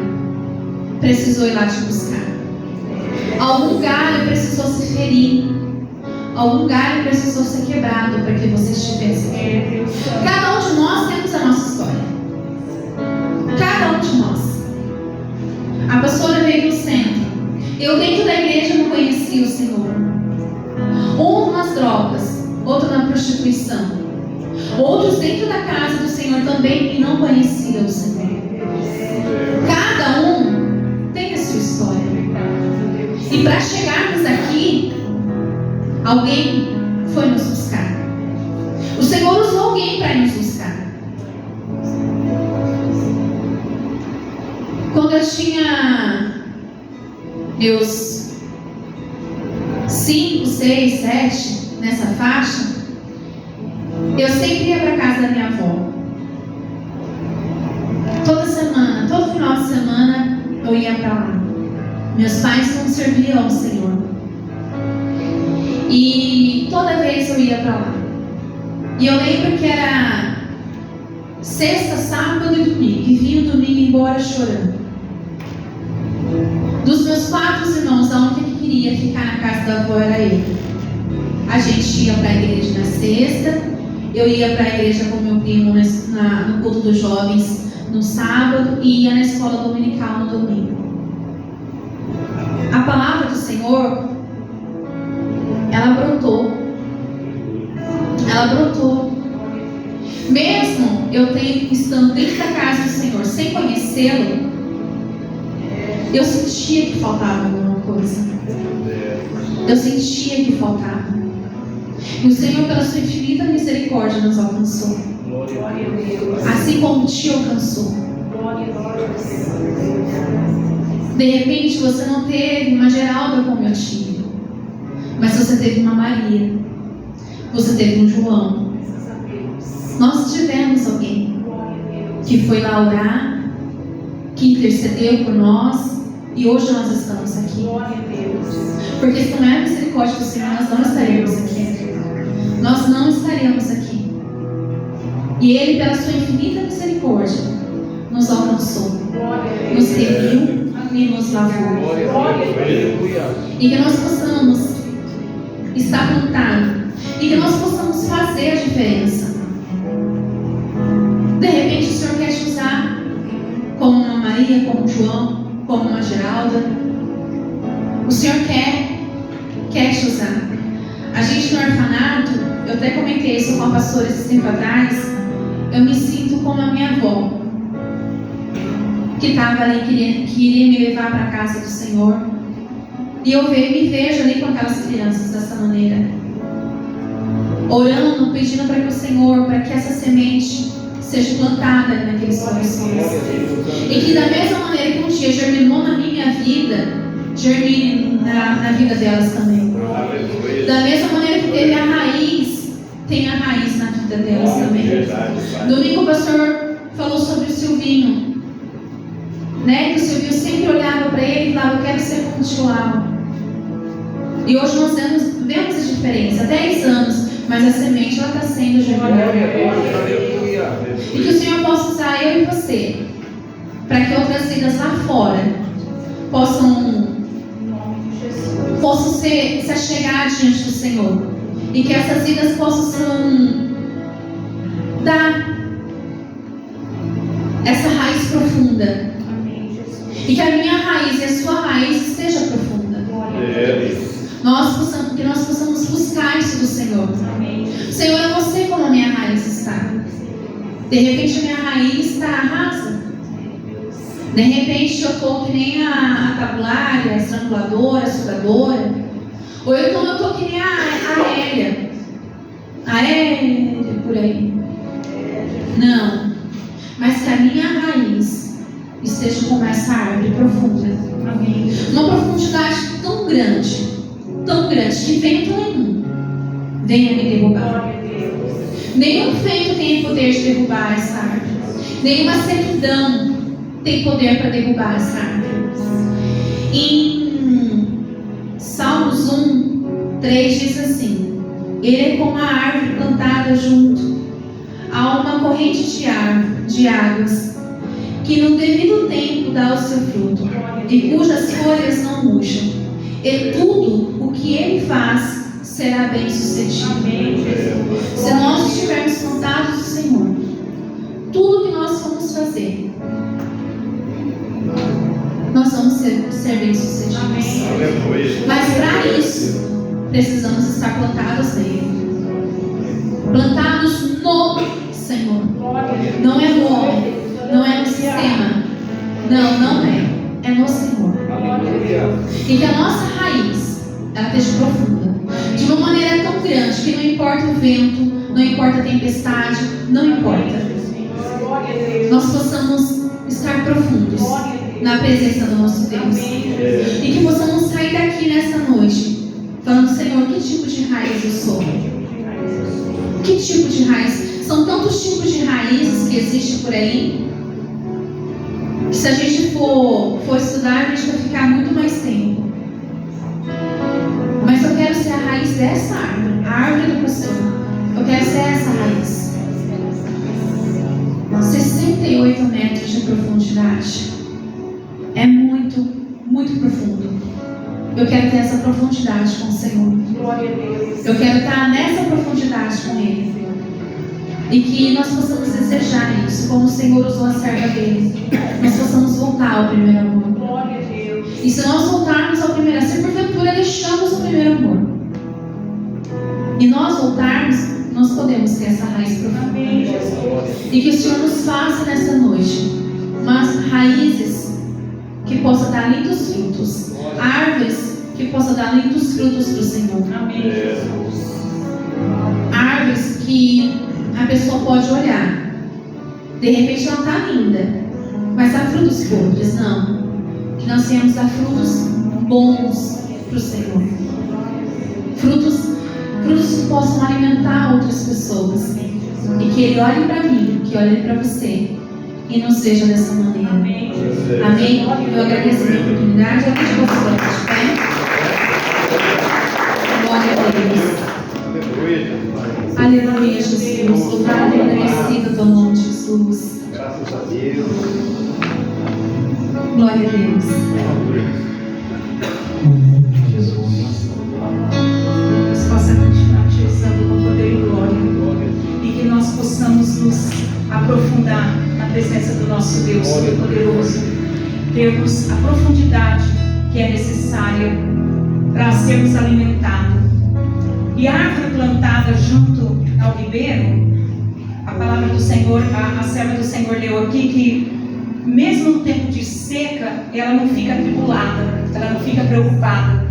precisou ir lá te buscar. Algum galho precisou se ferir. Algum galho precisou ser quebrado para que você estivesse aqui. Cada um de nós temos a nossa história. Cada um de nós. A pastora veio do centro. Eu dentro da igreja não conhecia o Senhor. Um nas drogas, outro na prostituição. Outros dentro da casa do Senhor também e não conheciam o Senhor. Cada um tem a sua história. E para chegarmos aqui, alguém foi nos buscar. O Senhor usou alguém para nos buscar. Quando eu tinha meus 5, 6, 7 nessa faixa, eu sempre ia para casa da minha avó. Toda semana, todo final de semana eu ia para lá. Meus pais não serviam ao Senhor. E toda vez eu ia para lá. E eu lembro que era sexta, sábado e domingo. E vinha o domingo embora chorando. Dos meus 4 irmãos, a única que queria ficar na casa da avó era eu. A gente ia para a igreja na sexta. Eu ia para a igreja com meu primo no culto dos jovens no sábado. E ia na escola dominical no domingo. A palavra do Senhor, ela brotou. Ela brotou. Mesmo eu estando dentro da casa do Senhor, sem conhecê-lo, eu sentia que faltava alguma coisa. Eu sentia que faltava. E o Senhor, pela sua infinita misericórdia, nos alcançou. Assim como te alcançou. De repente você não teve uma Geralda como eu tive, mas você teve uma Maria, você teve um João. Nós tivemos alguém que foi lá orar, que intercedeu por nós, e hoje nós estamos aqui. Porque se não é a misericórdia do Senhor, nós não estaremos aqui. Nós não estaremos aqui. E Ele, pela sua infinita misericórdia, nos alcançou, nos remiu e nos lavou. E que nós possamos estar plantados, e que nós possamos fazer a diferença. De repente o Senhor quer te usar como uma Maria, como um João, como uma Geralda. O Senhor quer te usar. A gente no orfanato, eu até comentei isso com a pastora esse tempo atrás, eu me sinto como a minha avó, que estava ali, queria me levar para a casa do Senhor. E eu me vejo ali com aquelas crianças dessa maneira, orando, pedindo para que o Senhor, para que essa semente seja plantada naqueles corações. E que da mesma maneira que um dia germinou na minha vida, germine na vida delas também. Da mesma maneira que teve a raiz, tem a raiz na vida vida delas também. Domingo o pastor falou sobre o Silvinho, né? Que o Silvinho sempre olhava para ele e falava: eu quero ser pontual. E hoje nós vemos a diferença, 10 anos, mas a semente ela está sendo gerada. E que o Senhor possa usar eu e você para que outras vidas lá fora possam se achegar diante do Senhor, e que essas vidas possam dar essa raiz profunda, e que a minha raiz e a sua raiz esteja profunda. Que nós possamos buscar isso do Senhor. Senhor, eu não sei como a minha raiz está. De repente a minha raiz está rasa. De repente eu estou que nem a tabulária, a estranguladora, a sugadora. Ou eu estou que nem a aérea. A aérea, por aí. Não. Mas que a minha raiz esteja como essa árvore profunda. Amém. Uma profundidade tão grande, que vento nenhum venha me derrubar. Nenhum vento tem poder de derrubar essa árvore. Nenhuma sequidão tem poder para derrubar essa árvore. Em Salmos 1:3 diz assim: ele é como a árvore plantada junto a uma corrente de águas, que no devido tempo dá o seu fruto, e cujas folhas não murcham, e tudo o que ele faz será bem sucedido. Se nós estivermos plantados no Senhor, tudo que nós vamos fazer, nós vamos ser bem sucedidos. Mas para isso, precisamos estar plantados nele, plantados no Senhor. Não é no homem, não é no sistema, não é. É no Senhor. E que a nossa raiz ela esteja profunda, de uma maneira tão grande que não importa o vento, não importa a tempestade, não importa. Nós possamos estar profundos na presença do nosso Deus. E que possamos sair daqui nessa noite falando: Senhor, que tipo de raiz eu sou? Que tipo de raiz? São tantos tipos de raízes que existem por aí, que se a gente for estudar, a gente vai ficar muito mais tempo. Mas eu quero ser a raiz dessa árvore, a árvore do pastor. Eu quero ser essa raiz. 68 metros de profundidade. É muito, muito profundo. Eu quero ter essa profundidade com o Senhor. Eu quero estar nessa profundidade com Ele. E que nós possamos desejar isso, como o Senhor usou a serva dele. Nós possamos voltar ao primeiro amor. E se nós voltarmos ao primeiro amor, se porventura deixamos o primeiro amor, e nós voltarmos, nós podemos ter essa raiz profunda. E que o Senhor nos faça nessa noite umas raízes que possam dar lindos frutos, árvores que possam dar lindos frutos para o Senhor. Árvores que a pessoa pode olhar, de repente ela está linda, mas dá frutos podres. Não, que nós tenhamos dar frutos bons para o Senhor, frutos que possam alimentar outras pessoas, e que Ele olhe para mim, que olhe para você e nos veja dessa maneira. Amém? Eu agradeço a minha oportunidade. Eu pedi para você de pé. Glória a Deus. Aleluia, Jesus. Louvado e agradecido o teu nome, Jesus. Graças a Deus. Glória a Deus. Jesus. Deus possa continuar te usando com poder e glória. E que nós possamos nos aprofundar na presença do nosso Deus Todo-Poderoso. Termos a profundidade que é necessária para sermos alimentados. E a árvore plantada junto ao ribeiro, a palavra do Senhor, a serva do Senhor leu aqui que mesmo no tempo de seca, ela não fica atribulada, ela não fica preocupada.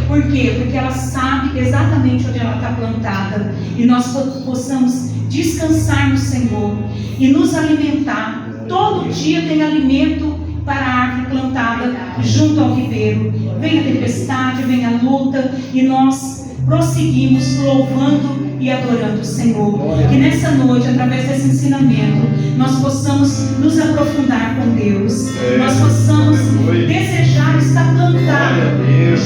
Por quê? Porque ela sabe exatamente onde ela está plantada. E nós possamos descansar no Senhor e nos alimentar. Todo dia tem alimento para a árvore plantada junto ao ribeiro. Vem a tempestade, vem a luta, e nós prosseguimos louvando e adorando o Senhor. Que nessa noite, através desse ensinamento, nós possamos nos aprofundar com Deus. Nós possamos desejar estar plantado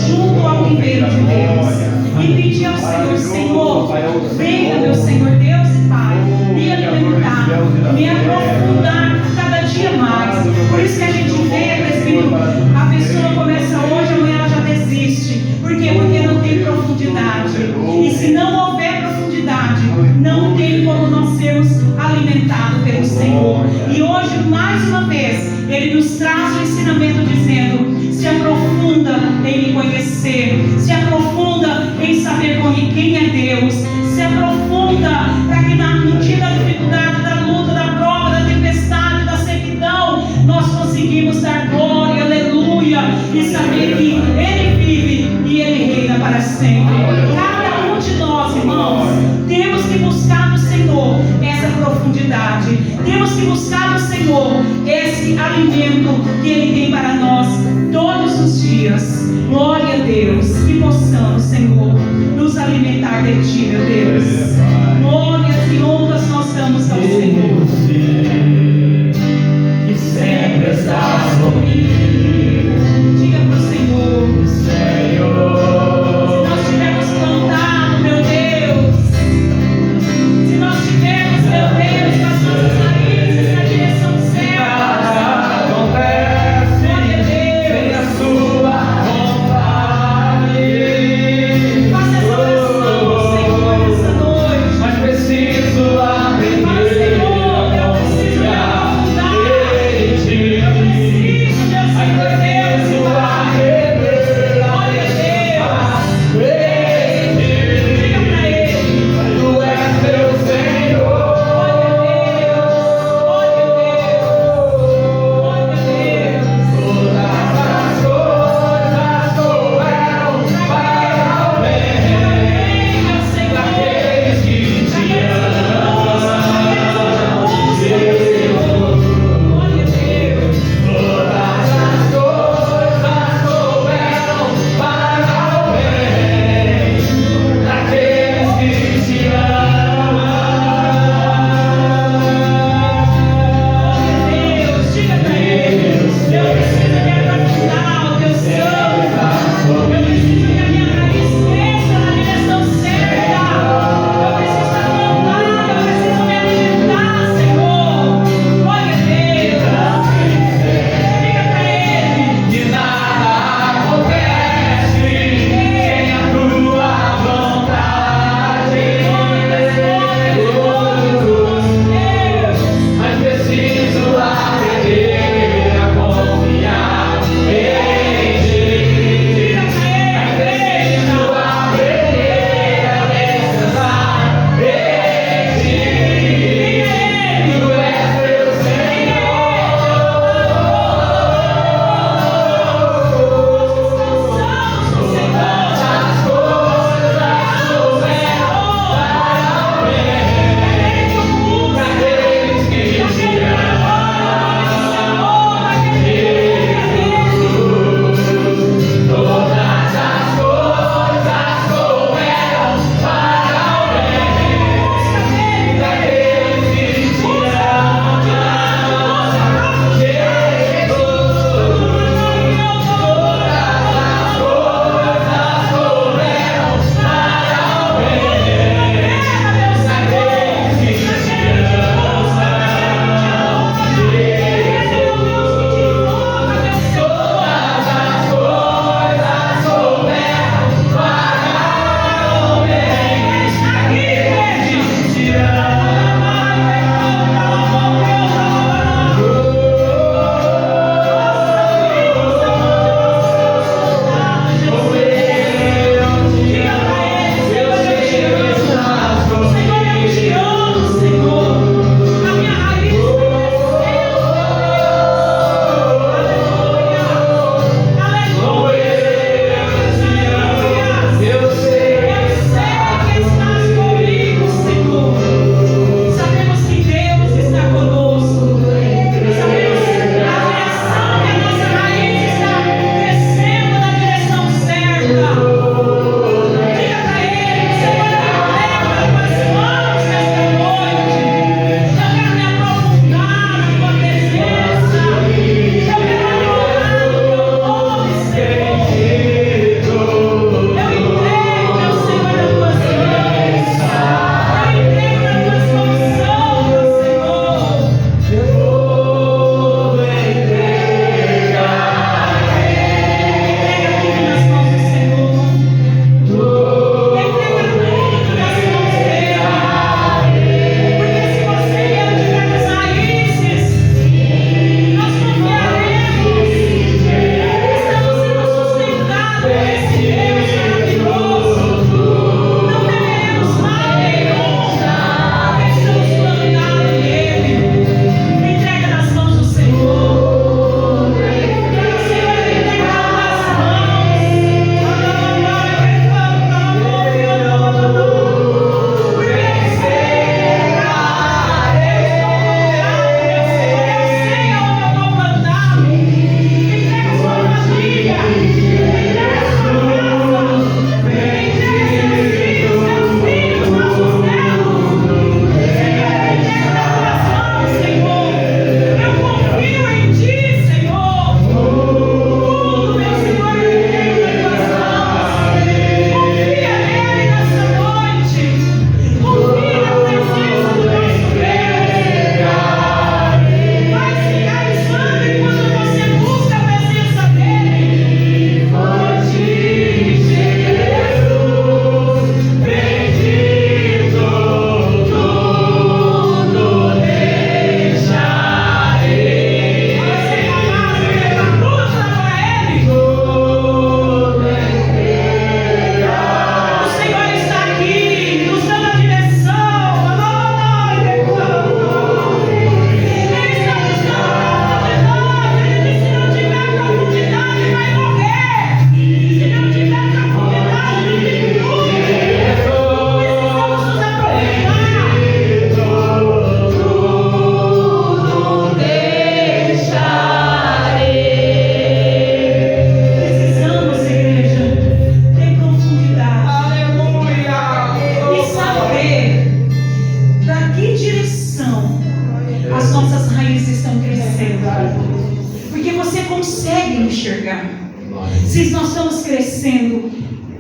junto ao ribeiro de Deus. E pedir ao Senhor, Senhor, venha, meu Senhor Deus e Pai, me alimentar, me aprofundar cada dia mais. Por isso que a gente vê, presbítero, a pessoa começa hoje, amanhã ela já desiste. Por quê? Porque não tem profundidade. E se não houver profundidade, não tem como nós sermos alimentados pelo Senhor. E hoje, mais uma vez, Ele nos traz o ensinamento dizendo: se aprofunda em me conhecer, se aprofunda em saber quem é Deus, se aprofunda para que no dia da dificuldade, da luta, da prova, da tempestade, da sequidão, nós conseguimos dar glória, aleluia, e saber que Ele vive e Ele reina para sempre. Cada um de nós, irmãos, temos que buscar no Senhor essa profundidade, temos que buscar no Senhor esse alimento que Ele tem para nós todos os dias. Glória a Deus, que possamos, Senhor, nos alimentar de Ti, meu Deus. Glórias e honras nós damos ao Senhor. Que sempre estás comigo, Diga para o Senhor, Senhor. se nós tivermos plantado, meu Deus, se nós tivermos, meu Deus, com as nossas raízes na direção certa, Acontece glória a sem Deus. a sua vontade. Faça essa oração ao Senhor nessa noite.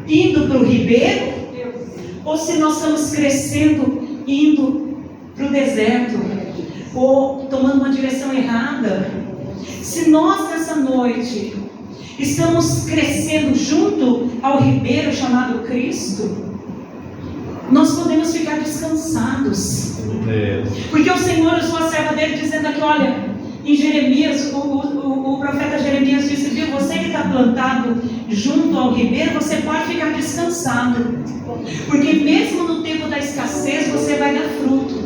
indo para o ribeiro, ou se nós estamos crescendo indo para o deserto, ou tomando uma direção errada. Se nós nessa noite estamos crescendo junto ao ribeiro chamado Cristo, nós podemos ficar descansados. Porque o Senhor usou a serva dele dizendo aqui, olha, em Jeremias, o profeta Jeremias disse, viu, você que está plantado junto ao ribeiro, você pode ficar descansado. Porque mesmo no tempo da escassez, você vai dar fruto.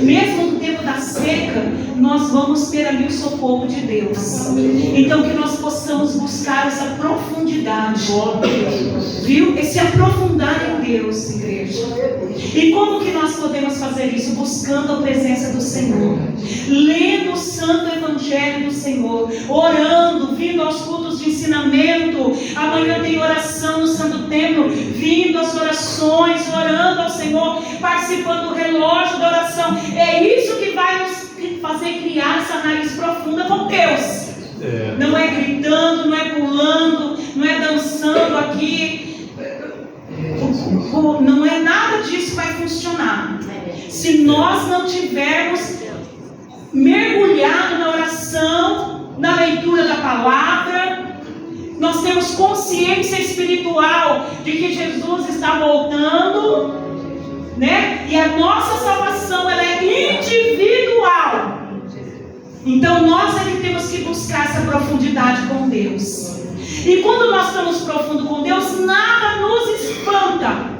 Mesmo no tempo da seca, nós vamos ter ali o socorro de Deus. Então que nós possamos buscar essa profundidade, viu? Esse aprofundar em Deus, igreja. E como que nós podemos fazer isso? Buscando a presença do Senhor, lendo o santo evangelho do Senhor, orando, vindo aos cultos de ensinamento. Amanhã tem oração no Santo Templo, vindo às orações, orando ao Senhor, participando do relógio da oração. É isso que vai nos fazer criar essa raiz profunda com Deus. Não é gritando, não é pulando, não é dançando aqui. Não é nada disso que vai funcionar. Se nós não tivermos mergulhado na oração, na leitura da palavra, nós temos consciência espiritual de que Jesus está voltando, né? E a nossa salvação, ela é individual. Então nós é que temos que buscar essa profundidade com Deus. E quando nós estamos profundo com Deus, nada nos espanta.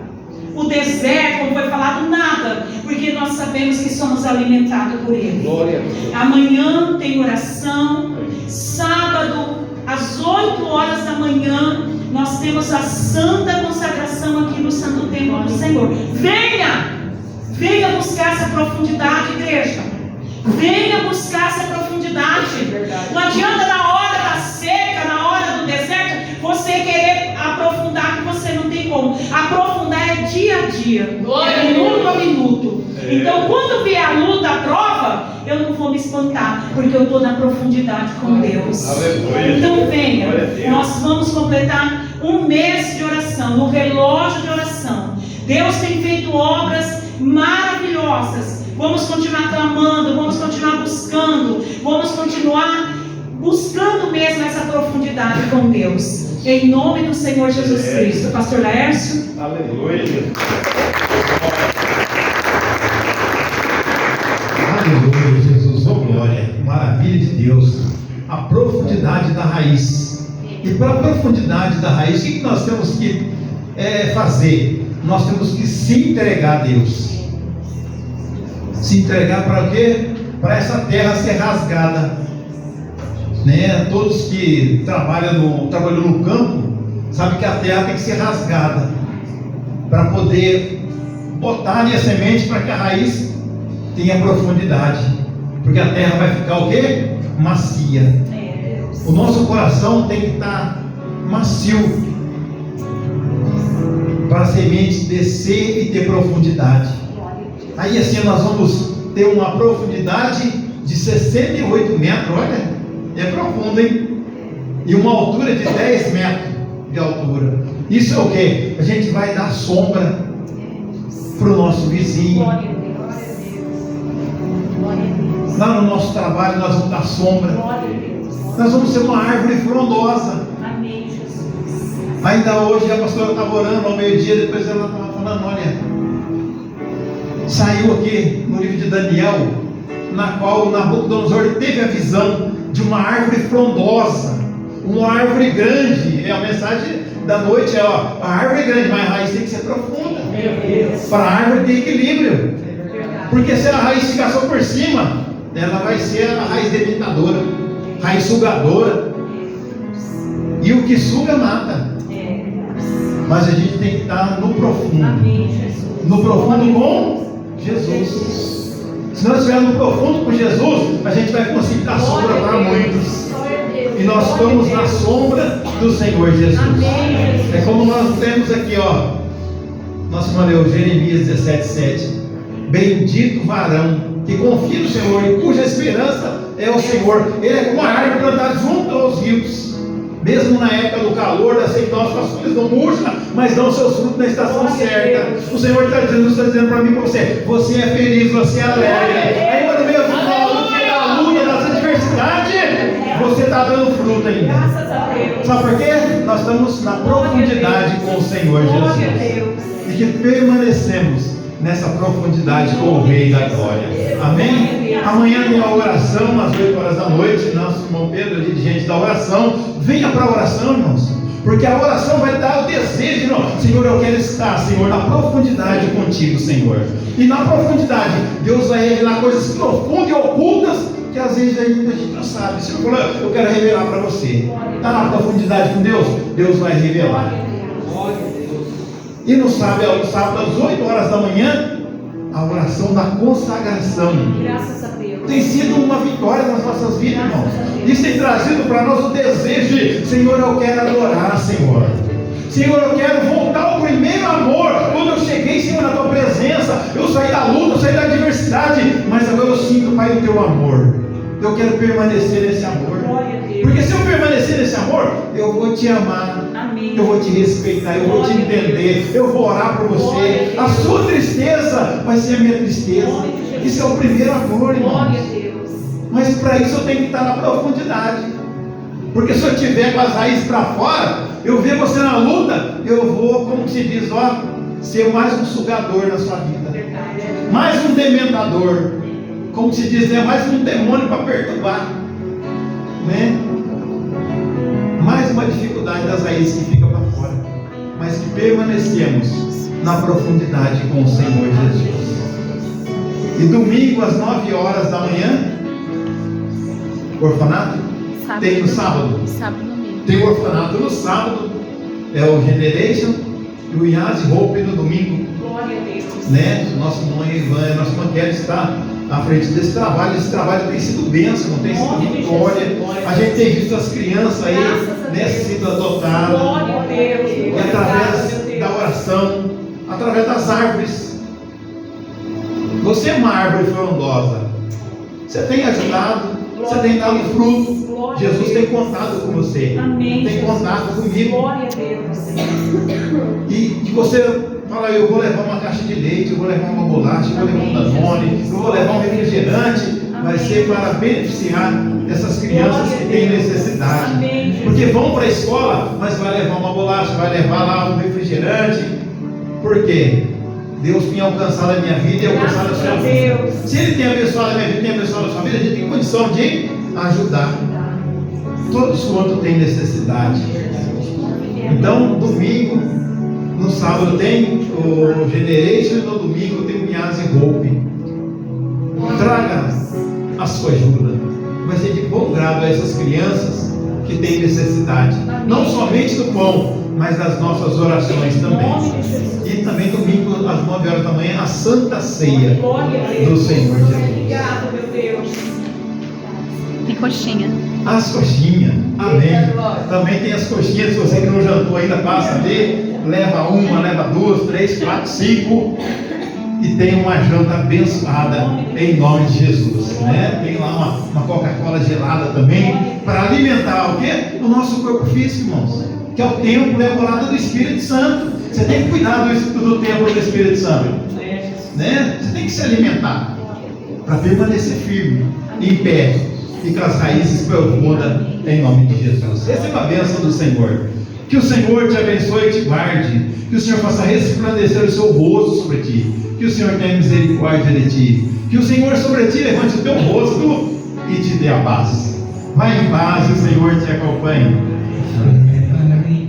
O deserto, como foi falado, nada, porque nós sabemos que somos alimentados por Ele. Amanhã tem oração. Sábado, às 8 horas da manhã, nós temos a santa consagração aqui no Santo Templo do Senhor. Venha buscar essa profundidade, igreja. Venha buscar essa profundidade. Não adianta na hora da seca, na hora do deserto, você querer aprofundar, que você não tem como. Aprofundar é dia a dia, é minuto a minuto. Então quando vier a luta, a prova, eu não vou me espantar, porque eu estou na profundidade com Deus. Então venha, nós vamos completar um mês de oração, no relógio de oração. Deus tem feito obras maravilhosas. Vamos continuar clamando, vamos continuar buscando, vamos continuar buscando mesmo essa profundidade com Deus. Em nome do Senhor Jesus Cristo. Pastor Laércio. Aleluia. Aleluia, Jesus, oh glória, maravilha de Deus. A profundidade da raiz. E para a profundidade da raiz, o que nós temos que fazer? Nós temos que se entregar a Deus. Se entregar para quê? Para essa terra ser rasgada, né? Todos que trabalham no campo sabem que a terra tem que ser rasgada para poder botar ali a semente, para que a raiz tenha profundidade, porque a terra vai ficar o quê? Macia. O nosso coração tem que estar macio para a semente descer e ter profundidade. Aí assim nós vamos ter uma profundidade de 68 metros, olha, é profundo, hein? E uma altura de 10 metros de altura. Isso é o que? A gente vai dar sombra para o nosso vizinho. Lá no nosso trabalho nós vamos dar sombra. Nós vamos ser uma árvore frondosa. Ainda hoje a pastora estava orando ao meio-dia, depois ela estava falando, olha, saiu aqui no livro de Daniel, na qual Nabucodonosor teve a visão de uma árvore frondosa, uma árvore grande. A mensagem da noite é, a árvore é grande, mas a raiz tem que ser profunda, para a árvore ter equilíbrio, porque se a raiz ficar só por cima, ela vai ser a raiz debilitadora, raiz sugadora, e o que suga mata. Mas a gente tem que estar no profundo, no profundo com Jesus. Se nós estivermos no profundo com Jesus, a gente vai conseguir dar sombra para muitos. E nós estamos na sombra do Senhor Jesus. É como nós temos aqui, ó. Nós vamos ler o Jeremias 17:7. Bendito o varão que confia no Senhor e cuja esperança é o Senhor. Ele é como uma árvore plantada junto aos rios, Mesmo na época do calor, da sequidão, as folhas não murcham, mas dão seus frutos na estação certa. O Senhor está dizendo para mim e para você: você é feliz, você é alegre. Ainda mesmo falando que da luta, das adversidades, você está dando fruto ainda. Graças a Deus. Sabe por quê? Nós estamos na profundidade com o Senhor Glória a Jesus. Deus. E que permanecemos nessa profundidade com o Rei da Glória. Amém? Amanhã tem a oração às 8 horas da noite. Nosso irmão Pedro, dirigente da oração. Venha para a oração, irmãos. Porque a oração vai dar o desejo, não. Senhor, eu quero estar, Senhor, na profundidade contigo, Senhor. E na profundidade, Deus vai revelar coisas profundas e ocultas que às vezes a gente não sabe. Se eu falar, eu quero revelar para você. Está na profundidade com Deus? Deus vai revelar. E no sábado às 8 horas da manhã, a oração da consagração. Graças a Deus. Tem sido uma vitória nas nossas vidas, irmãos. Isso tem trazido para nós o desejo de: Senhor, eu quero adorar, Senhor. Senhor, eu quero voltar ao primeiro amor. Quando eu cheguei, Senhor, na tua presença, eu saí da luta, eu saí da adversidade, mas agora eu sinto, Pai, o teu amor. Eu quero permanecer nesse amor. Glória a Deus. Porque se eu permanecer nesse amor, eu vou te amar. Amém. Eu vou te respeitar, eu vou te entender, eu vou orar por você. A sua tristeza vai ser a minha tristeza. Isso é o primeiro amor, irmãos. Glória a Deus. Mas para isso eu tenho que estar na profundidade. Porque se eu tiver com as raízes para fora, eu ver você na luta, eu vou, como se diz, ó, ser mais um sugador na sua vida. Verdade. Mais um dementador. Como se diz, é mais um demônio para perturbar. Né? Mais uma dificuldade das raízes que fica para fora. Mas que permanecemos na profundidade com o Senhor Jesus. E domingo às 9 horas da manhã, orfanato? Sábado. Tem no sábado? Sábado e domingo. Tem o orfanato no sábado, é o Generation, e o Yaz Hope no domingo. Glória a Deus. Né? Nossa mãe Ivan, nossa mãe Kelly está à frente desse trabalho. Esse trabalho tem sido bênção, tem sido vitória. A gente tem visto as crianças aí, né, sendo adotadas. Glória a Deus. E através da oração, através das árvores. Você é uma árvore frondosa. Você tem ajudado, você tem dado fruto. Jesus tem contado com você. Amém. Tem contado comigo. Glória a Deus. E você fala: eu vou levar uma caixa de leite, eu vou levar uma bolacha, eu vou levar um Danone, eu vou levar um refrigerante. Vai ser para beneficiar essas crianças que têm necessidade. Porque vão para a escola, mas vai levar uma bolacha, vai levar lá um refrigerante. Por quê? Deus tem alcançado a minha vida e alcançado a sua vida. Se Ele tem abençoado a minha vida e tem abençoado a sua vida, a gente tem condição de ajudar todos quanto têm necessidade. Então, domingo, no sábado tem o Generation e no domingo tem o Yaz Hope. Traga a sua ajuda. Vai ser de bom grado a essas crianças que têm necessidade. Não somente do pão, mas das nossas orações também. E também domingo às 9 horas da manhã, a Santa Ceia do Senhor Jesus. Obrigado, meu Deus. Tem coxinha. As coxinhas, amém. Também tem as coxinhas. Se você que não jantou ainda, passa ali, leva uma, leva duas, 3, 4, 5 e tem uma janta abençoada em nome de Jesus, né? Tem lá uma Coca-Cola gelada também para alimentar o quê? O nosso corpo físico, irmãos, que é o templo, é a morada do Espírito Santo. Você tem que cuidar do templo do Espírito Santo, né? Você tem que se alimentar para permanecer firme, em pé e com as raízes profundas em nome de Jesus. Receba a bênção do Senhor. Que o Senhor te abençoe e te guarde. Que o Senhor faça resplandecer o seu rosto sobre ti. Que o Senhor tenha misericórdia de ti. Que o Senhor sobre ti levante o teu rosto e te dê a paz. Vai em paz e o Senhor te acompanhe. Aleluia.